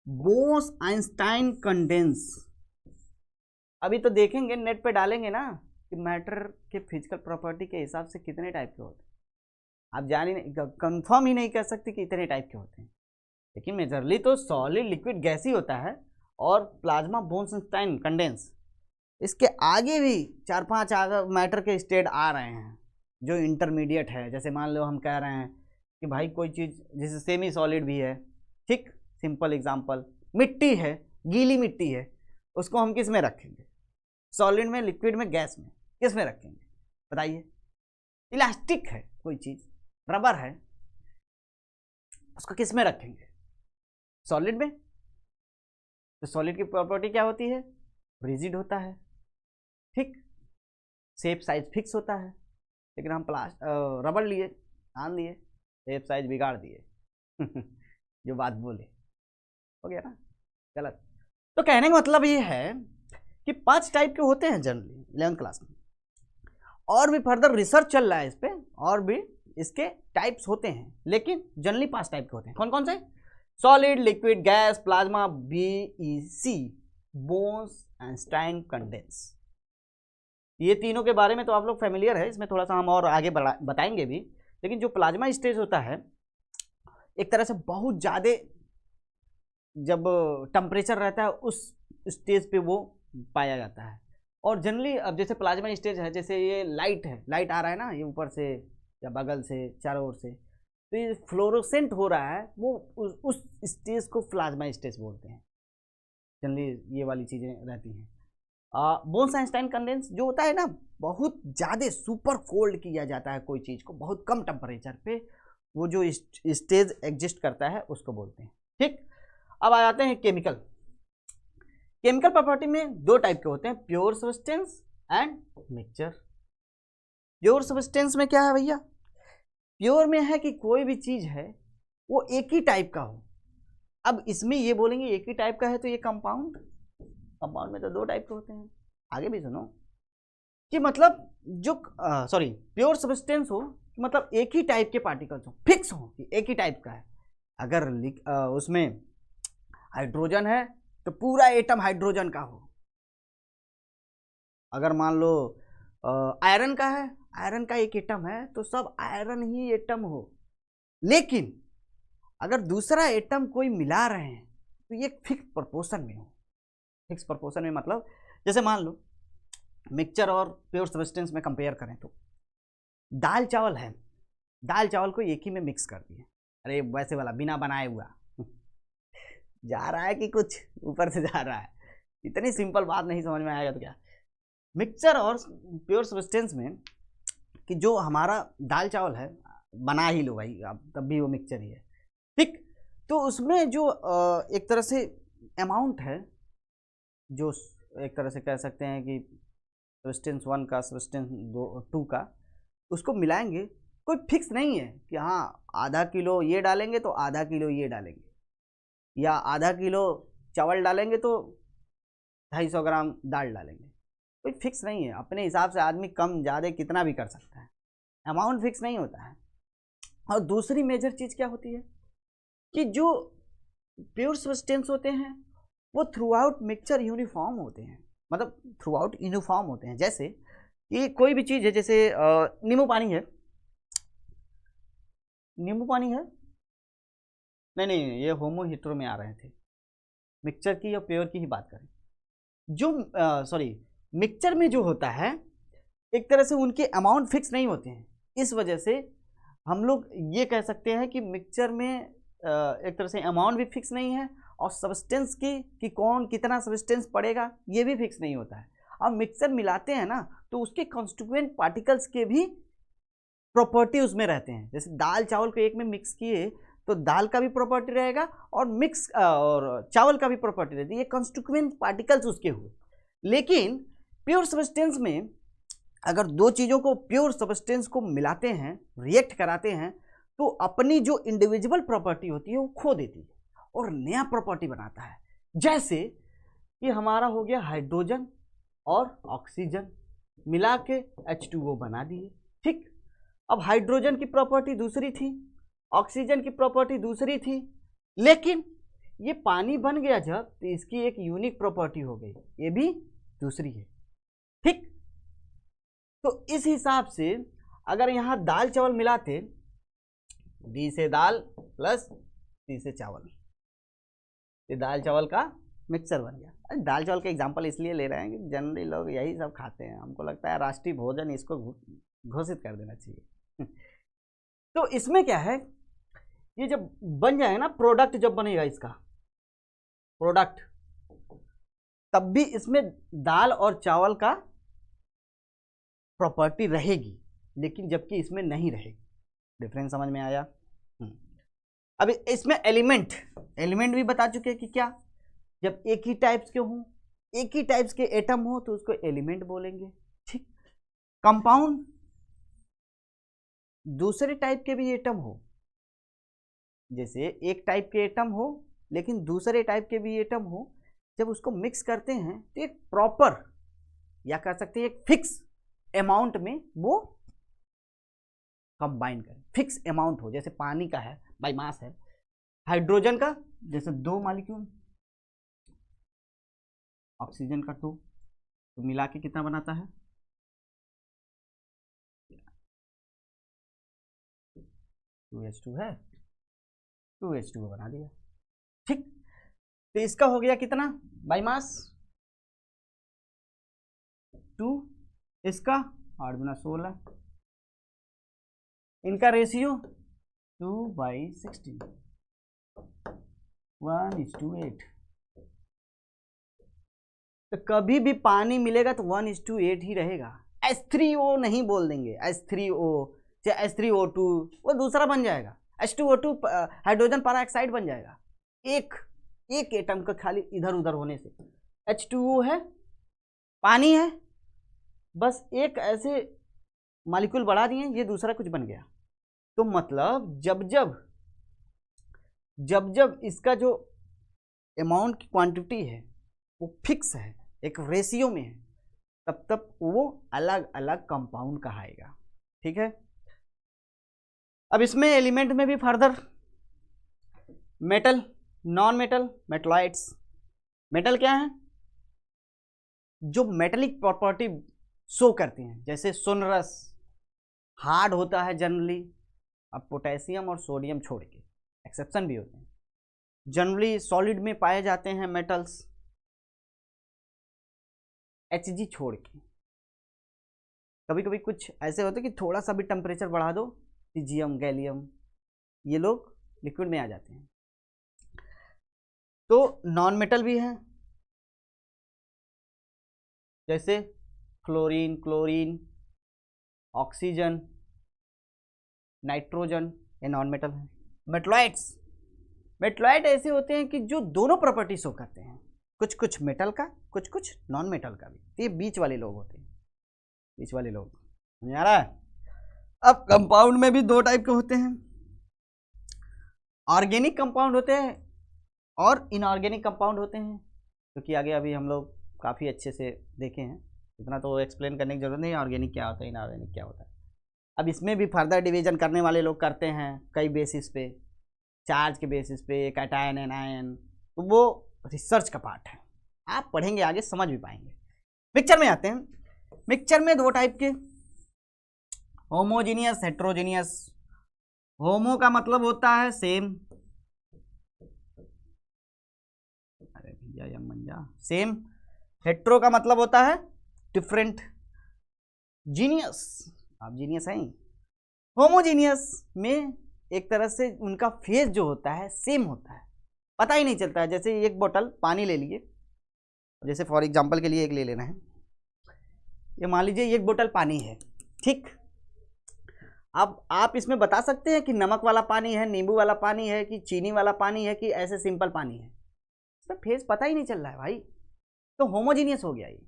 Bose Einstein condense. अभी तो देखेंगे, नेट पे डालेंगे ना कि मैटर के फिजिकल प्रॉपर्टी के हिसाब से कितने टाइप के होते हैं। आप जान ही नहीं, कंफर्म ही नहीं कर सकते कि इतने टाइप के होते हैं, लेकिन मेजरली तो सॉलिड, लिक्विड, गैस ही होता है। और प्लाज्मा, बोस आइंस्टाइन कंडेंस, इसके आगे भी 4-5 मैटर के स्टेट आ रहे हैं जो इंटरमीडिएट है। जैसे मान लो हम कह रहे हैं कि भाई कोई चीज़ जैसे सेमी सॉलिड भी है, ठीक। सिंपल एग्जांपल, मिट्टी है, गीली मिट्टी है, उसको हम किस में रखेंगे, सॉलिड में, लिक्विड में, गैस में, किस में रखेंगे बताइए। इलास्टिक है कोई चीज़, रबर है, उसको किस में रखेंगे, सॉलिड में। तो सॉलिड की प्रॉपर्टी क्या होती है, रिजिड होता है, ठीक। शेप साइज फिक्स होता है, लेकिन हम रबड़ लिए, आन दिए, शेप साइज बिगाड़ दिए। जो बात बोले हो गया ना, गलत। तो कहने का मतलब ये है कि 5 टाइप के होते हैं जनरली 11th क्लास में, और भी फर्दर रिसर्च चल रहा है इस पे, और भी इसके टाइप्स होते हैं, लेकिन जनरली 5 टाइप के होते हैं। कौन कौन से? Solid, liquid, gas, plasma, BEC, bones, Einstein, condense. ये तीनों के बारे में तो आप लोग फेमिलियर है, इसमें थोड़ा सा हम और आगे बताएंगे भी। लेकिन जो प्लाज्मा स्टेज होता है, एक तरह से बहुत ज़्यादा जब टेम्परेचर रहता है उस स्टेज पे वो पाया जाता है। और जनरली अब जैसे प्लाज्मा स्टेज है, जैसे ये लाइट है, लाइट आ रहा है ना, ये ऊपर से या बगल से चारों ओर से, तो ये फ्लोरोसेंट हो रहा है, वो उस स्टेज को प्लाज्मा स्टेज बोलते हैं। जनरली ये वाली चीज़ें रहती हैं। बोन्स, आइंस्टाइन, कंडेंस जो होता है ना, बहुत ज़्यादा सुपर कोल्ड किया जाता है कोई चीज़ को, बहुत कम टेम्परेचर पे वो जो स्टेज एग्जिस्ट करता है उसको बोलते हैं। ठीक, अब आ जाते हैं केमिकल। केमिकल प्रॉपर्टी में 2 टाइप के होते हैं, pure substance and mixture. Pure substance में क्या है भैया? प्योर में है कि कोई भी चीज़ है वो एक ही टाइप का हो। अब इसमें ये बोलेंगे एक ही टाइप का है तो ये कंपाउंड, कंपाउंड में तो 2 टाइप के होते हैं। आगे भी सुनो कि मतलब जो प्योर सब्सटेंस हो मतलब एक ही टाइप के पार्टिकल्स हो, फिक्स हो कि एक ही टाइप का है। अगर उसमें हाइड्रोजन है तो पूरा एटम हाइड्रोजन का हो। अगर मान लो आयरन का है, आयरन का एक एटम है तो सब आयरन ही एटम हो। लेकिन अगर दूसरा एटम कोई मिला रहे हैं तो ये फिक्स प्रोपोर्शन में हो। फिक्स प्रोपोर्शन में मतलब जैसे मान लो मिक्सचर और प्योर सब्सटेंस में कंपेयर करें तो दाल चावल है, दाल चावल को एक ही में मिक्स कर दिए, अरे वैसे वाला बिना बनाए हुआ जा रहा है कि कुछ ऊपर से जा रहा है, इतनी सिंपल बात नहीं समझ में आएगा तो क्या। मिक्सचर और प्योर सब्सटेंस में कि जो हमारा दाल चावल है, बना ही लो भाई अब, तब भी वो मिक्सचर ही है। ठीक, तो उसमें जो एक तरह से अमाउंट है, जो एक तरह से कह सकते हैं कि सब्सटेंस 1 का, सब्सटेंस 2 का, उसको मिलाएंगे, कोई फिक्स नहीं है कि हाँ आधा किलो ये डालेंगे तो आधा किलो ये डालेंगे, या आधा किलो चावल डालेंगे तो 250 ग्राम दाल डालेंगे। कोई फिक्स नहीं है, अपने हिसाब से आदमी कम ज़्यादा कितना भी कर सकता है, अमाउंट फिक्स नहीं होता है। और दूसरी मेजर चीज़ क्या होती है कि जो प्योर सब्सटेंस होते हैं वो थ्रू आउट मिक्सचर यूनिफॉर्म होते हैं, मतलब थ्रू आउट यूनिफॉर्म होते हैं। जैसे कि कोई भी चीज़ है, जैसे नींबू पानी है, नींबू पानी है, नहीं ये होमो हीट्रो में आ रहे थे, मिक्सचर की या प्योर की ही बात करें। जो मिक्सचर में जो होता है एक तरह से उनके अमाउंट फिक्स नहीं होते हैं, इस वजह से हम लोग ये कह सकते हैं कि मिक्सचर में एक तरह से अमाउंट भी फिक्स नहीं है, और सब्सटेंस की कि कौन कितना सब्सटेंस पड़ेगा ये भी फिक्स नहीं होता है। अब मिक्सचर मिलाते हैं ना तो उसके कॉन्स्टिट्यूएंट पार्टिकल्स के भी प्रॉपर्टी उसमें रहते हैं। जैसे दाल चावल को एक में मिक्स किए तो दाल का भी प्रॉपर्टी रहेगा और और चावल का भी प्रॉपर्टी रहती है, ये कॉन्स्टिट्यूएंट पार्टिकल्स उसके हुए। लेकिन प्योर सब्सटेंस में अगर 2 चीज़ों को, प्योर सब्सटेंस को मिलाते हैं, रिएक्ट कराते हैं, तो अपनी जो इंडिविजुअल प्रॉपर्टी होती है वो खो देती है और नया प्रॉपर्टी बनाता है। जैसे ये हमारा हो गया हाइड्रोजन और ऑक्सीजन मिला के H2O बना दिए। ठीक, अब हाइड्रोजन की प्रॉपर्टी दूसरी थी, ऑक्सीजन की प्रॉपर्टी दूसरी थी, लेकिन ये पानी बन गया जब तो इसकी एक यूनिक प्रॉपर्टी हो गई, ये भी दूसरी है। ठीक, तो इस हिसाब से अगर यहाँ दाल चावल मिलाते, डी से दाल प्लस सी से चावल, ये दाल चावल का मिक्सचर बन गया। अरे दाल चावल का एग्जांपल इसलिए ले रहे हैं कि जनरली लोग यही सब खाते हैं, हमको लगता है राष्ट्रीय भोजन इसको घोषित कर देना चाहिए। तो इसमें क्या है, ये जब बन जाएगा ना, प्रोडक्ट जब बनेगा इसका प्रोडक्ट, तब भी इसमें दाल और चावल का प्रॉपर्टी रहेगी, लेकिन जबकि इसमें नहीं रहेगी। डिफरेंस समझ में आया? अब इसमें एलिमेंट भी बता चुके हैं कि क्या, जब एक ही टाइप्स के हों, एक ही टाइप्स के एटम हो तो उसको एलिमेंट बोलेंगे। ठीक, कंपाउंड दूसरे टाइप के भी एटम हो, जैसे एक टाइप के एटम हो लेकिन दूसरे टाइप के भी एटम हो, जब उसको मिक्स करते हैं तो एक प्रॉपर या कह सकते हैं एक फिक्स अमाउंट में वो कंबाइन करें, फिक्स अमाउंट हो, जैसे पानी का है बाई मास है, हाइड्रोजन का जैसे 2 मॉलिक्यूल, ऑक्सीजन का 2, तो मिला के कितना बनाता है 2H2 है, 2H2 बना दिया। ठीक, तो इसका हो गया कितना बाई मास 2, इसका 8 गुना 16, इनका रेशियो 2/16, 1:8। तो कभी भी पानी मिलेगा तो 1:8 ही रहेगा, H3O नहीं बोल देंगे, H3O चाहे H3O2 वो दूसरा बन जाएगा, H2O2 हाइड्रोजन पेरोक्साइड बन जाएगा, एक एटम का खाली इधर उधर होने से। H2O है, पानी है, बस एक ऐसे मॉलिक्यूल बढ़ा दिए, ये दूसरा कुछ बन गया। तो मतलब जब जब इसका जो अमाउंट की क्वांटिटी है वो फिक्स है, एक रेशियो में है, तब वो अलग अलग कंपाउंड कहाएगा। ठीक है, अब इसमें एलिमेंट में भी further metal, non metal, metalloids. Metal क्या है, जो मेटेलिक प्रॉपर्टी शो करते हैं, जैसे सोनरस हार्ड होता है जनरली, अब पोटेशियम और सोडियम छोड़ के, एक्सेप्शन भी होते हैं, जनरली सॉलिड में पाए जाते हैं मेटल्स, Hg छोड़ के। कभी कभी कुछ ऐसे होते हैं कि थोड़ा सा भी टेम्परेचर बढ़ा दो, सीजियम, गैलियम, ये लोग लिक्विड में आ जाते हैं। तो नॉन मेटल भी है, जैसे फ्लोरीन, क्लोरीन, ऑक्सीजन, नाइट्रोजन, ये नॉन मेटल है। मेटलॉइड ऐसे होते हैं कि जो दोनों प्रॉपर्टी शो करते हैं, कुछ मेटल का, कुछ नॉन मेटल का भी। तो ये बीच वाले लोग होते हैं, बीच वाले लोग, समझ आ रहा है। अब कंपाउंड में भी 2 टाइप के होते हैं, ऑर्गेनिक कंपाउंड होते हैं और इनऑर्गेनिक कंपाउंड होते हैं, क्योंकि आगे अभी हम लोग काफ़ी अच्छे से देखे हैं, इतना तो एक्सप्लेन करने की जरूरत नहीं, ऑर्गेनिक क्या होता है, इनऑर्गेनिक क्या होता है। अब इसमें भी फर्दर डिवीजन करने वाले लोग करते हैं कई बेसिस पे, चार्ज के बेसिस पे, कैटायन, एनायन, तो वो रिसर्च का पार्ट है, आप पढ़ेंगे आगे समझ भी पाएंगे। मिक्सचर में आते हैं, मिक्सचर में 2 टाइप के, होमोजीनियस, हेट्रोजीनियस। होमो का मतलब होता है सेम, अरे भैया या मंजा, सेम। हेट्रो का मतलब होता है डिफरेंट। जीनियस, आप जीनियस हैं। होमोजीनियस में एक तरह से उनका फेज जो होता है सेम होता है, पता ही नहीं चलता है। जैसे एक बोतल पानी ले लिए, जैसे फॉर एग्जांपल के लिए एक ले लेना है, ये मान लीजिए एक बोतल पानी है, ठीक। अब आप इसमें बता सकते हैं कि नमक वाला पानी है, नींबू वाला पानी है, कि चीनी वाला पानी है, कि ऐसे सिंपल पानी है, इसमें फेज पता ही नहीं चल रहा है भाई, तो होमोजीनियस हो गया ये।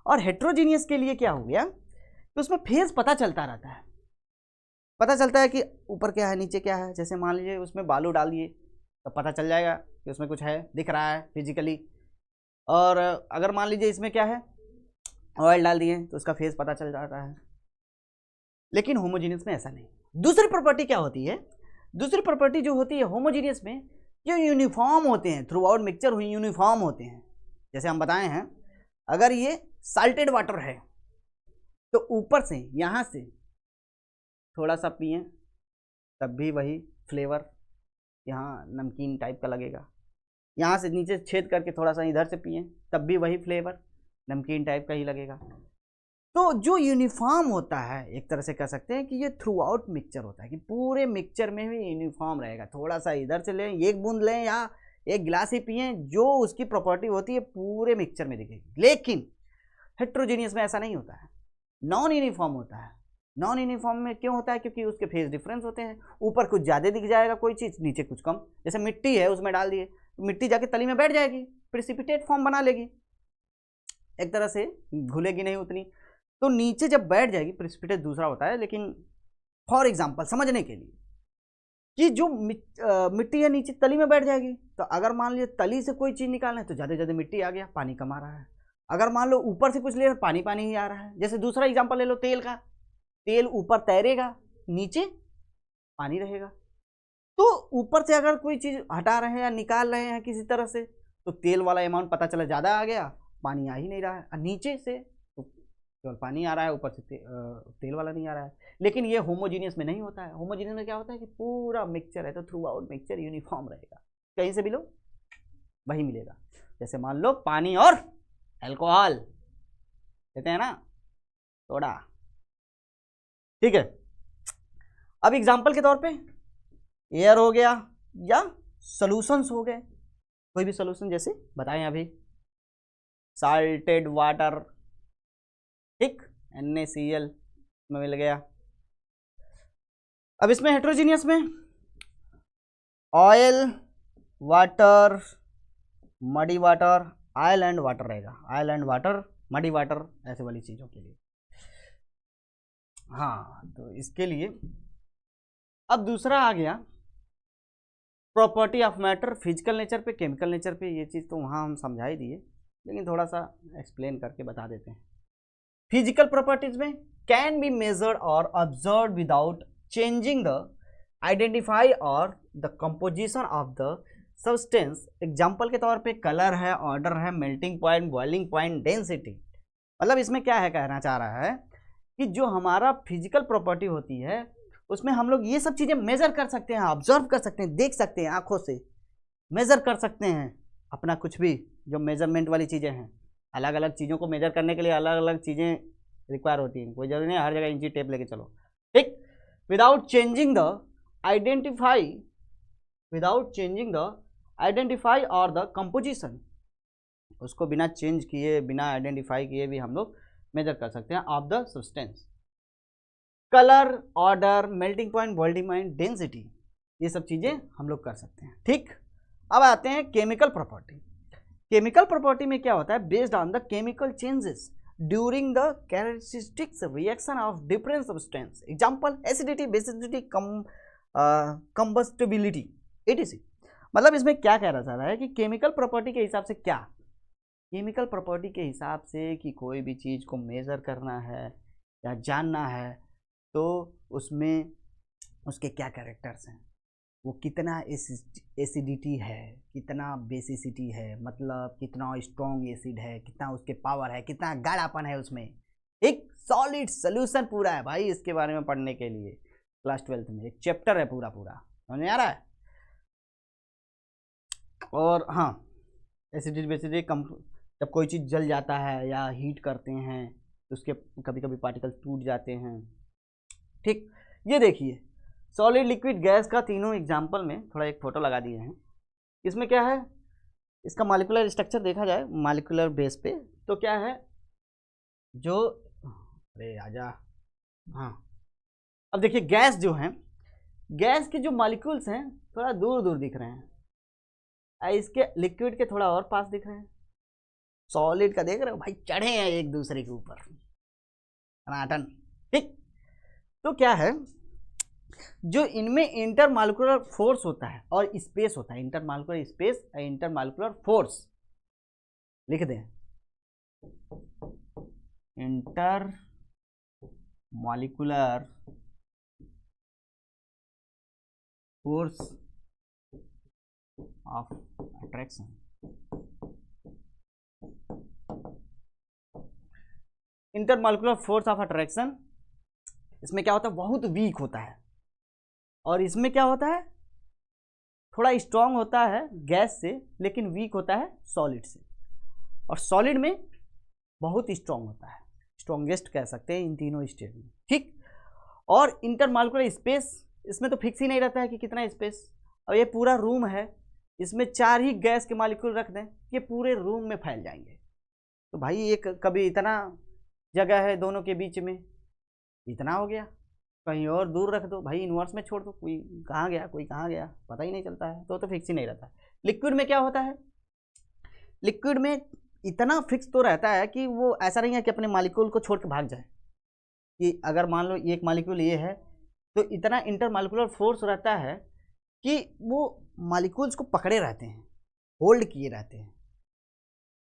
और हेट्रोजीनियस के लिए क्या हो गया, तो उसमें फेज पता चलता रहता है, पता चलता है कि ऊपर क्या है, नीचे क्या है। जैसे मान लीजिए उसमें बालू डाल दिए तो पता चल जाएगा कि उसमें कुछ है, दिख रहा है फिजिकली। और अगर मान लीजिए इसमें क्या है, ऑयल डाल दिए तो उसका फेज पता चल जाता है। लेकिन होमोजीनियस में ऐसा नहीं। दूसरी प्रॉपर्टी क्या होती है, दूसरी प्रॉपर्टी जो होती है होमोजीनियस में, जो यूनिफॉर्म होते हैं, थ्रू आउट मिक्सचर यूनिफॉर्म होते हैं। जैसे हम बताए हैं, अगर ये साल्टेड वाटर है तो ऊपर से यहाँ से थोड़ा सा पिए तब भी वही फ्लेवर यहाँ नमकीन टाइप का लगेगा, यहाँ से नीचे छेद करके थोड़ा सा इधर से पिए तब भी वही फ्लेवर नमकीन टाइप का ही लगेगा। तो जो यूनिफॉर्म होता है, एक तरह से कह सकते हैं कि ये थ्रू आउट मिक्सचर होता है, कि पूरे मिक्सचर में भी यूनिफॉर्म रहेगा। थोड़ा सा इधर से लें, एक बूंद लें या एक गिलास ही पिए, जो उसकी प्रॉपर्टी होती है पूरे मिक्सचर में दिखेगी। लेकिन हेट्रोजीनियस में ऐसा नहीं होता है, नॉन यूनिफॉर्म होता है। नॉन यूनिफॉर्म में क्यों होता है, क्योंकि उसके फेज डिफरेंस होते हैं, ऊपर कुछ ज़्यादा दिख जाएगा कोई चीज़, नीचे कुछ कम। जैसे मिट्टी है, उसमें डाल दिए तो मिट्टी जाके तली में बैठ जाएगी, प्रेसिपिटेट फॉर्म बना लेगी, एक तरह से घुलेगी नहीं उतनी। तो नीचे जब बैठ जाएगी, प्रेसिपिटेट दूसरा होता है, लेकिन फॉर एग्जाम्पल समझने के लिए कि जो मिट्टी है नीचे तली में बैठ जाएगी, तो अगर मान लीजिए तली से कोई चीज़ निकालना है तो ज़्यादा ज़्यादा मिट्टी आ गया, पानी कम आ रहा है। अगर मान लो ऊपर से कुछ ले पानी पानी ही आ रहा है। जैसे दूसरा एग्जाम्पल ले लो तेल का, तेल ऊपर तैरेगा, नीचे पानी रहेगा। तो ऊपर से अगर कोई चीज़ हटा रहे हैं या निकाल रहे हैं किसी तरह से, तो तेल वाला अमाउंट पता चला ज़्यादा आ गया, पानी आ ही नहीं रहा है। और नीचे से तो केवल पानी आ रहा है, ऊपर से तेल वाला नहीं आ रहा है। लेकिन ये होमोजीनियस में नहीं होता है। होमोजीनियस में क्या होता है कि पूरा मिक्सचर है, तो थ्रू आउट मिक्सचर यूनिफॉर्म रहेगा, कहीं से भी लो वही मिलेगा। जैसे मान लो पानी और अल्कोहल कहते हैं ना, सोडा, ठीक है। अब एग्जाम्पल के तौर पे एयर हो गया या सॉल्यूशंस हो गए, कोई भी सॉल्यूशन जैसे बताएं अभी, साल्टेड वाटर, ठीक, NaCl में मिल गया। अब इसमें हेट्रोजीनियस में oil, water, muddy water, oil and water रहेगा, oil and water, muddy water, ऐसे वाली चीज़ों के लिए। हाँ, तो इसके लिए अब दूसरा आ गया property of matter, physical nature पे, केमिकल नेचर पे। ये चीज़ तो वहाँ हम समझा ही दिए, लेकिन थोड़ा सा एक्सप्लेन करके बता देते हैं। फिजिकल प्रॉपर्टीज में कैन बी मेजर्ड और observe without changing the identify और the composition of the substance. Example के तौर पे कलर है, ऑर्डर है, melting point, boiling point, density. मतलब इसमें क्या है, कहना चाह रहा है कि जो हमारा फिजिकल प्रॉपर्टी होती है उसमें हम लोग ये सब चीज़ें मेजर कर सकते हैं, ऑब्जर्व कर सकते हैं, देख सकते हैं, आंखों से मेजर कर सकते हैं अपना कुछ भी जो मेजरमेंट वाली चीज़ें हैं। अलग अलग चीज़ों को मेजर करने के लिए अलग अलग चीज़ें रिक्वायर होती हैं, कोई जरूरी नहीं हर जगह इंची टेप लेके चलो, ठीक। Without changing the identify, without changing the identify और द कंपोजिशन, उसको बिना चेंज किए, बिना आइडेंटिफाई किए भी हम लोग मेजर कर सकते हैं of the substance. Colour, order, melting point, boiling point, density, ये सब चीज़ें हम लोग कर सकते हैं, ठीक। अब आते हैं केमिकल प्रॉपर्टी। केमिकल प्रॉपर्टी में क्या होता है, based on the chemical changes during the characteristics reaction of different substance. Example acidity, basicity, combustibility, etc। मतलब इसमें क्या कहना चाह रहा है कि केमिकल प्रॉपर्टी के हिसाब से क्या, केमिकल प्रॉपर्टी के हिसाब से कि कोई भी चीज़ को मेज़र करना है या जानना है तो उसमें उसके क्या कैरेक्टर्स हैं, वो कितना एसिडिटी है, कितना बेसिसिटी है, मतलब कितना स्ट्रॉन्ग एसिड है, कितना उसके पावर है, कितना गाढ़ापन है उसमें। एक सॉलिड सोल्यूशन पूरा है भाई इसके बारे में पढ़ने के लिए, क्लास 12th में एक चैप्टर है पूरा पूरा, समझ में आ रहा है। और हाँ, एसिडिटी बेसिसिटी कम, जब कोई चीज़ जल जाता है या हीट करते हैं तो उसके कभी कभी पार्टिकल टूट जाते हैं, ठीक। ये देखिए सॉलिड, लिक्विड, गैस का तीनों एग्जाम्पल में थोड़ा एक फोटो लगा दिए हैं। इसमें क्या है, इसका मॉलिक्यूलर स्ट्रक्चर देखा जाए मॉलिक्यूलर बेस पे तो क्या है, जो अरे आजा, हाँ, अब देखिए गैस जो है, गैस के जो मॉलिक्यूल्स हैं थोड़ा दूर दूर दिख रहे हैं, इसके लिक्विड के थोड़ा और पास दिख रहे हैं। सॉलिड का देख रहे हो भाई, चढ़े हैं एक दूसरे के ऊपर, टनाटन, ठीक। तो क्या है, जो इनमें इंटरमॉलिक्यूलर फोर्स होता है और स्पेस होता है, इंटरमॉलिक्यूलर स्पेस, इंटरमॉलिक्यूलर फोर्स लिख दें, inter molecular force of attraction. Intermolecular force of attraction, इसमें क्या होता है, बहुत वीक होता है, और इसमें क्या होता है, थोड़ा स्ट्रांग होता है गैस से लेकिन वीक होता है सॉलिड से, और सॉलिड में बहुत स्ट्रांग होता है, स्ट्रॉन्गेस्ट कह सकते हैं इन तीनों स्टेट में, ठीक। और इंटरमॉलिक्यूलर स्पेस, इसमें तो फिक्स ही नहीं रहता है कि कितना स्पेस। अब ये पूरा रूम है, इसमें 4 ही गैस के मॉलिक्यूल रख दें, ये पूरे रूम में फैल जाएंगे। तो भाई एक कभी इतना जगह है दोनों के बीच में, इतना हो गया, कहीं और दूर रख दो भाई, इनवर्स में छोड़ दो, कोई कहाँ गया कोई कहाँ गया पता ही नहीं चलता है, तो फिक्स ही नहीं रहता है। लिक्विड में क्या होता है, लिक्विड में इतना फिक्स तो रहता है कि वो ऐसा नहीं है कि अपने मालिक्यूल को छोड़ के भाग जाए, कि अगर मान लो एक मालिक्यूल ये है तो इतना इंटरमालिक्यूलर फोर्स रहता है कि वो मालिक्यूल्स को पकड़े रहते हैं, होल्ड किए रहते हैं।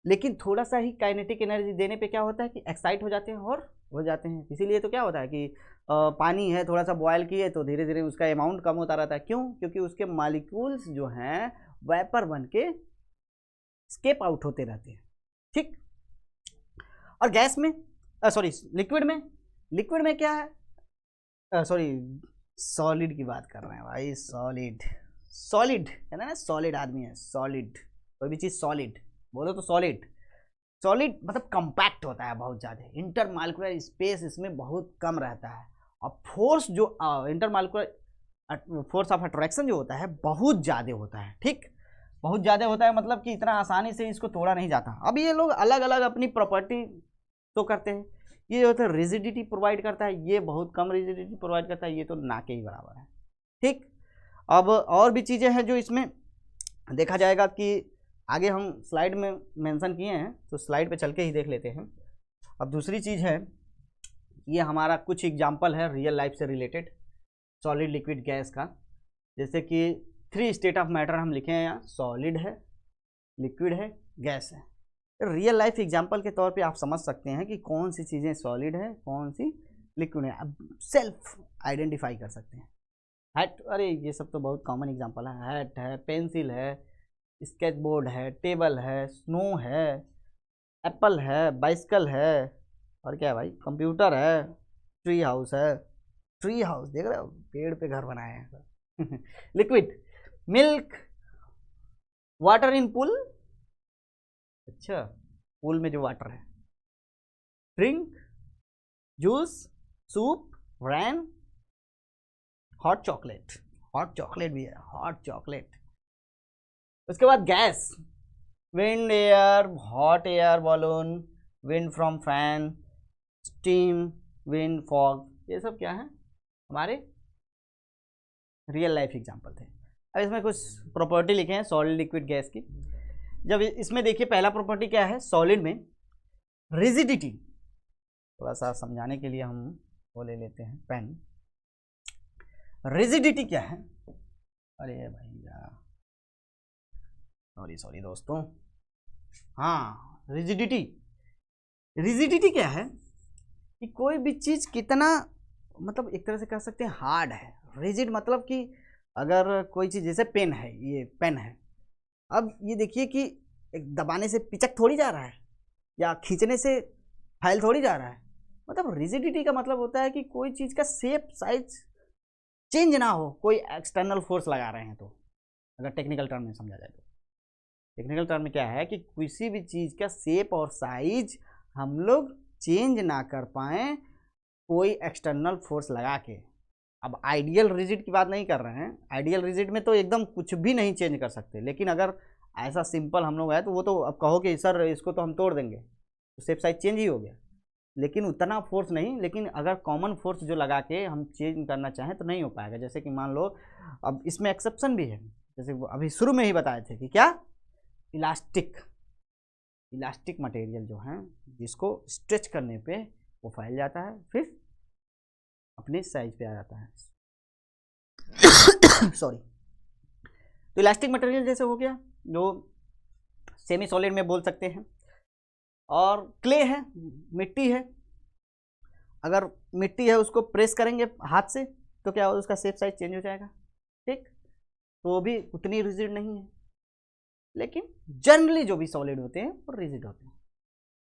लेकिन थोड़ा सा ही काइनेटिक एनर्जी देने पे क्या होता है कि एक्साइट हो जाते हैं और हो जाते हैं। इसीलिए तो क्या होता है कि पानी है, थोड़ा सा बॉयल किए तो धीरे धीरे उसका अमाउंट कम होता रहता है। क्यों? क्योंकि उसके मालिक्यूल्स जो हैं वेपर बन के स्केप आउट होते रहते हैं। ठीक। और गैस में सॉरी लिक्विड में क्या है, सॉरी सॉलिड की बात कर रहे हैं भाई, सॉलिड है ना, सॉलिड आदमी है, सॉलिड, कोई भी चीज़ सॉलिड बोलो तो सॉलिड मतलब कंपैक्ट होता है बहुत ज़्यादा, इंटरमालिक्यूलर स्पेस इसमें बहुत कम रहता है, और फोर्स जो इंटरमालिक्यूलर फोर्स ऑफ अट्रैक्शन जो होता है बहुत ज़्यादा होता है। ठीक, बहुत ज़्यादा होता है, मतलब कि इतना आसानी से इसको तोड़ा नहीं जाता। अब ये लोग अलग अलग अपनी प्रॉपर्टी तो करते हैं। ये जो होता है रिजिडिटी प्रोवाइड करता है, ये बहुत कम रिजिडिटी प्रोवाइड करता है, ये तो ना के ही बराबर है। ठीक। अब और भी चीज़ें हैं जो इसमें देखा जाएगा कि आगे हम स्लाइड में मेंशन किए हैं, तो स्लाइड पे चल के ही देख लेते हैं। अब दूसरी चीज़ है, ये हमारा कुछ एग्जांपल है रियल लाइफ से रिलेटेड सॉलिड लिक्विड गैस का। जैसे कि 3 स्टेट ऑफ मैटर हम लिखे हैं यहाँ, सॉलिड है, लिक्विड है, गैस है। रियल लाइफ एग्जांपल के तौर पे आप समझ सकते हैं कि कौन सी चीज़ें सॉलिड है, कौन सी लिक्विड है, आप सेल्फ आइडेंटिफाई कर सकते हैं। हैट, अरे ये सब तो बहुत कॉमन एग्जांपल है, हैट है, पेंसिल है, स्केच बोर्ड है, टेबल है, स्नो है, एप्पल है, बाइसिकल है, और क्या है भाई, कंप्यूटर है, ट्री हाउस है, ट्री हाउस देख रहे हो, पेड़ पे घर बनाए हैं। Liquid, milk, water in pool, अच्छा पूल में जो वाटर है, ड्रिंक, जूस, सूप, रैन, हॉट चॉकलेट भी है, हॉट चॉकलेट। उसके बाद gas, wind air, hot air balloon, wind from fan, steam, wind, fog, ये सब क्या है हमारे रियल लाइफ एग्जांपल थे। अब इसमें कुछ प्रॉपर्टी लिखे हैं सॉलिड लिक्विड गैस की। जब इसमें देखिए पहला प्रॉपर्टी क्या है सॉलिड में, रिजिडिटी। थोड़ा सा समझाने के लिए हम वो ले लेते हैं पेन। रिजिडिटी क्या है, अरे भैया सॉरी दोस्तों, हाँ रिजिडिटी क्या है कि कोई भी चीज़ कितना, मतलब एक तरह से कह सकते हैं हार्ड है। रिजिड मतलब कि अगर कोई चीज़, जैसे पेन है, ये पेन है, अब ये देखिए कि एक दबाने से पिचक थोड़ी जा रहा है, या खींचने से फैल थोड़ी जा रहा है। मतलब रिजिडिटी का मतलब होता है कि कोई चीज़ का शेप साइज चेंज ना हो, कोई एक्सटर्नल फोर्स लगा रहे हैं तो, अगर टेक्निकल टर्म में समझा जाए तो। टेक्निकल टर्म में क्या है कि किसी भी चीज़ का शेप और साइज हम लोग चेंज ना कर पाएँ कोई एक्सटर्नल फोर्स लगा के। अब आइडियल रिजिड की बात नहीं कर रहे हैं, आइडियल रिजिड में तो एकदम कुछ भी नहीं चेंज कर सकते, लेकिन अगर ऐसा सिंपल हम लोग है तो वो तो अब कहो कि सर इसको तो हम तोड़ देंगे, तो शेप साइज चेंज ही हो गया, लेकिन उतना फोर्स नहीं। लेकिन अगर कॉमन फोर्स जो लगा के हम चेंज करना चाहें तो नहीं हो पाएगा। जैसे कि मान लो, अब इसमें एक्सेप्शन भी है, जैसे अभी शुरू में ही बताए थे कि क्या, इलास्टिक मटेरियल जो है, जिसको स्ट्रेच करने पे वो फैल जाता है, फिर अपने साइज पे आ जाता है। सॉरी। तो इलास्टिक मटेरियल जैसे हो गया, जो सेमी सॉलिड में बोल सकते हैं। और क्ले है, मिट्टी है, अगर मिट्टी है उसको प्रेस करेंगे हाथ से तो क्या होगा, उसका शेप साइज चेंज हो जाएगा। ठीक, तो वो भी उतनी रिजिड नहीं है, लेकिन जनरली जो भी सॉलिड होते हैं वो रिजिड होते हैं।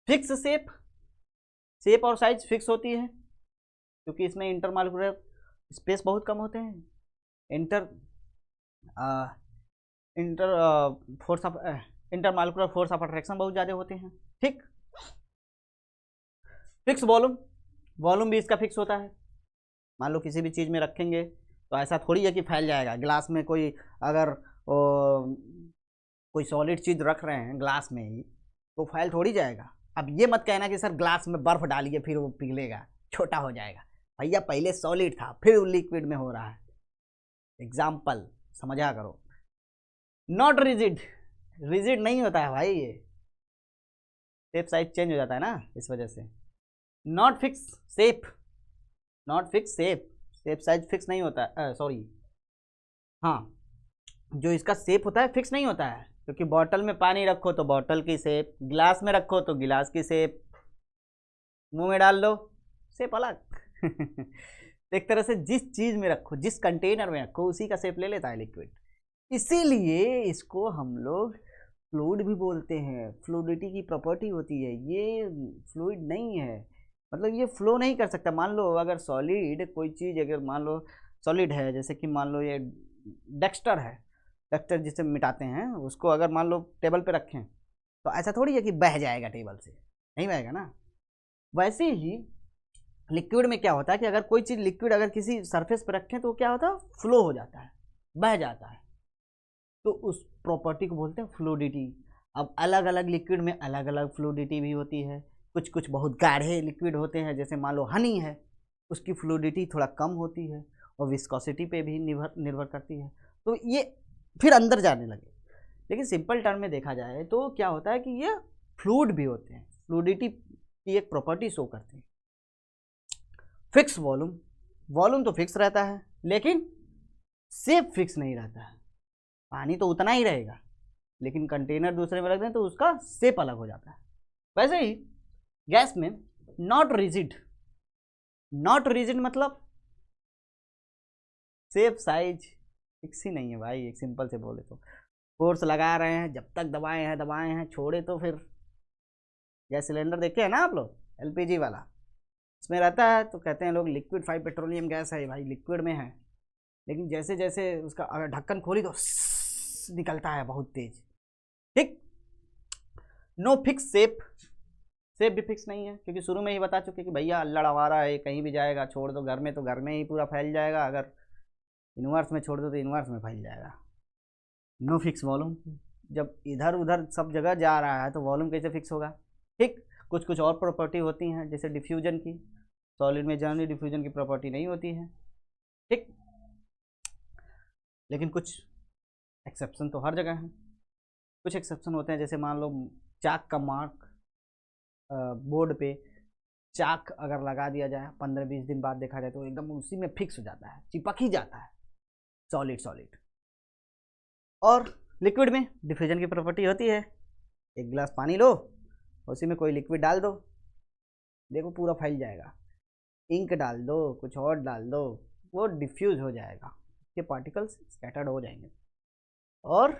फिक्स शेप और साइज फिक्स होती है, क्योंकि इसमें इंटरमॉलिक्यूलर स्पेस बहुत कम होते हैं, इंटरमॉलिक्यूलर फोर्स ऑफ अट्रैक्शन बहुत ज़्यादा होते हैं। ठीक। फिक्स वॉल्यूम भी इसका फिक्स होता है। मान लो किसी भी चीज़ में रखेंगे तो ऐसा थोड़ी है कि फैल जाएगा। ग्लास में कोई अगर कोई सॉलिड चीज़ रख रहे हैं ग्लास में ही, तो फैल थोड़ी जाएगा। अब ये मत कहना कि सर ग्लास में बर्फ़ डालिए फिर वो पिघलेगा, छोटा हो जाएगा। भैया पहले सॉलिड था फिर लिक्विड में हो रहा है। एग्जाम्पल समझा करो। नॉट रिजिड नहीं होता है भाई, ये शेप साइज चेंज हो जाता है ना, इस वजह से। Not fix shape, not fix shape, shape size fix नहीं होता है, सॉरी, हाँ, जो इसका शेप होता है फिक्स नहीं होता है, क्योंकि बॉटल में पानी रखो तो बॉटल की शेप, गिलास में रखो तो गिलास की शेप, मुंह में डाल लो शेप अलग। एक तरह से जिस चीज में रखो, जिस कंटेनर में रखो, उसी का शेप ले लेता है लिक्विड। इसीलिए इसको हम लोग फ्लूइड भी बोलते हैं, फ्लूइडिटी की प्रॉपर्टी होती है। ये फ्लूइड नहीं है, मतलब ये फ्लो नहीं कर सकता। मान लो अगर सॉलिड कोई चीज़, अगर मान लो सॉलिड है, जैसे कि मान लो ये डेक्स्टर है, डेक्स्टर जिसे मिटाते हैं, उसको अगर मान लो टेबल पे रखें तो ऐसा थोड़ी है कि बह जाएगा टेबल से, नहीं बहेगा ना। वैसे ही लिक्विड में क्या होता है कि अगर कोई चीज़ लिक्विड अगर किसी सरफेस पर रखें तो क्या होता है, फ्लो हो जाता है, बह जाता है, तो उस प्रॉपर्टी को बोलते हैं फ्लूइडिटी। अब अलग अलग लिक्विड में अलग अलग फ्लूइडिटी भी होती है। कुछ कुछ बहुत गाढ़े लिक्विड होते हैं, जैसे मान लो हनी है, उसकी फ्लूइडिटी थोड़ा कम होती है और विस्कोसिटी पे भी निर्भर करती है, तो ये फिर अंदर जाने लगे। लेकिन सिंपल टर्म में देखा जाए तो क्या होता है कि ये फ्लूइड भी होते हैं, फ्लूइडिटी की एक प्रॉपर्टी शो करते हैं। फिक्स वॉल्यूम, वॉल्यूम तो फिक्स रहता है लेकिन शेप फिक्स नहीं रहता है। पानी तो उतना ही रहेगा, लेकिन कंटेनर दूसरे में रख दें तो उसका शेप अलग हो जाता है। वैसे ही गैस में नॉट रिजिड, नॉट रिजिड मतलब शेप साइज फिक्स ही नहीं है भाई। एक सिंपल से बोले तो फोर्स लगा रहे हैं, जब तक दबाए हैं, छोड़े तो फिर गैस सिलेंडर देखे है ना आप लोग, एलपीजी वाला, इसमें रहता है तो कहते हैं लोग लिक्विड पेट्रोलियम गैस है भाई, लिक्विड में है। लेकिन जैसे जैसे उसका अगर ढक्कन खोली तो निकलता है बहुत तेज। ठीक, नो फिक्स शेप, शेप भी फिक्स नहीं है, क्योंकि शुरू में ही बता चुके कि भैया अल्लड़ आवारा है, कहीं भी जाएगा, छोड़ दो घर में तो घर में ही पूरा फैल जाएगा, अगर यूनिवर्स में छोड़ दो तो यूनिवर्स में फैल जाएगा। नो फिक्स वॉल्यूम, जब इधर उधर सब जगह जा रहा है तो वॉल्यूम कैसे फिक्स होगा। ठीक, कुछ कुछ और प्रॉपर्टी होती हैं, जैसे डिफ्यूजन की, सॉलिड में जनरली डिफ्यूजन की प्रॉपर्टी नहीं होती है। ठीक, लेकिन कुछ एक्सेप्शन तो हर जगह है। कुछ एक्सेप्शन होते हैं, जैसे मान लो चाक का मार्क बोर्ड पे, चाक अगर लगा दिया जाए 15-20 दिन बाद देखा जाए तो एकदम उसी में फिक्स हो जाता है, चिपक ही जाता है, सॉलिड। और लिक्विड में डिफ्यूजन की प्रॉपर्टी होती है, एक गिलास पानी लो, उसी में कोई लिक्विड डाल दो, देखो पूरा फैल जाएगा। इंक डाल दो, कुछ और डाल दो, वो डिफ्यूज हो जाएगा, ये पार्टिकल्स स्कैटर्ड हो जाएंगे। और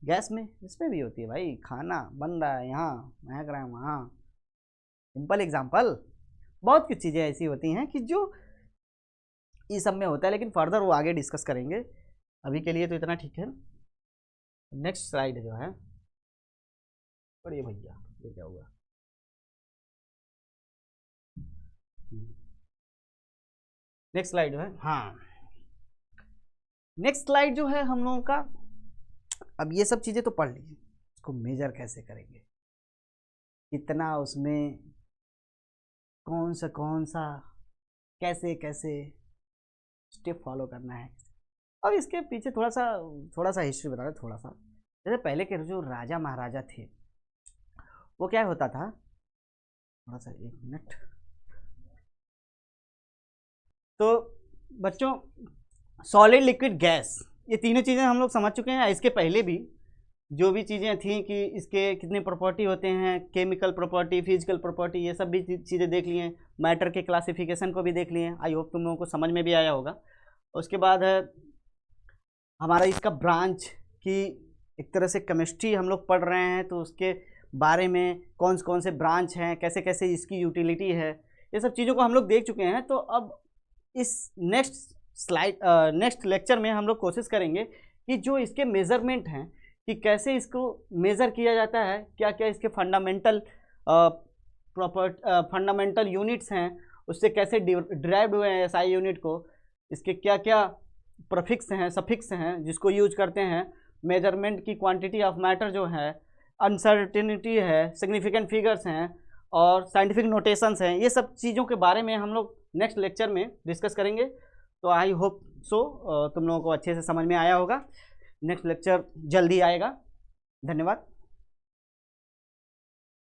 गैस में, इसमें भी होती है भाई, खाना बन रहा है यहाँ, महक रहा है वहाँ, सिंपल एग्जांपल। बहुत कुछ चीज़ें ऐसी होती हैं कि जो इस सब में होता है, लेकिन फर्दर वो आगे डिस्कस करेंगे। अभी के लिए तो इतना ठीक है। नेक्स्ट स्लाइड जो है, पढ़िए भैया, ये क्या हुआ। नेक्स्ट स्लाइड जो है, हाँ, नेक्स्ट स्लाइड जो है हम लोगों का, अब ये सब चीज़ें तो पढ़ लीजिए, इसको मेजर कैसे करेंगे, कितना उसमें कौन सा कैसे स्टेप फॉलो करना है। अब इसके पीछे थोड़ा सा हिस्ट्री बता रहे, थोड़ा सा। जैसे पहले के जो राजा महाराजा थे, वो क्या होता था, थोड़ा सा, एक मिनट। तो बच्चों, सॉलिड लिक्विड गैस, ये तीनों चीज़ें हम लोग समझ चुके हैं। इसके पहले भी जो भी चीज़ें थी कि इसके कितने प्रॉपर्टी होते हैं, केमिकल प्रॉपर्टी, फिजिकल प्रॉपर्टी, ये सब भी चीज़ें देख लिए। मैटर के क्लासिफिकेशन को भी देख लिए। आई होप तुम लोगों को समझ में भी आया होगा। उसके बाद है हमारा इसका ब्रांच की, एक तरह से केमिस्ट्री हम लोग पढ़ रहे हैं, तो उसके बारे में कौन से ब्रांच हैं, कैसे कैसे इसकी यूटिलिटी है, ये सब चीज़ों को हम लोग देख चुके हैं। तो अब इस नेक्स्ट लेक्चर में हम लोग कोशिश करेंगे कि जो इसके मेज़रमेंट हैं, कि कैसे इसको मेज़र किया जाता है, क्या क्या इसके फंडामेंटल यूनिट्स हैं, उससे कैसे डिराइव्ड हुए हैं एसआई यूनिट को, इसके क्या क्या प्रीफिक्स हैं, सफिक्स हैं जिसको यूज करते हैं, मेजरमेंट की क्वांटिटी ऑफ मैटर जो है, अनसर्टिनिटी है, सिग्निफिकेंट फिगर्स हैं और साइंटिफिक नोटेशंस हैं। ये सब चीज़ों के बारे में हम लोग नेक्स्ट लेक्चर में डिस्कस करेंगे। तो आई होप सो तुम लोगों को अच्छे से समझ में आया होगा। नेक्स्ट लेक्चर जल्दी आएगा। धन्यवाद।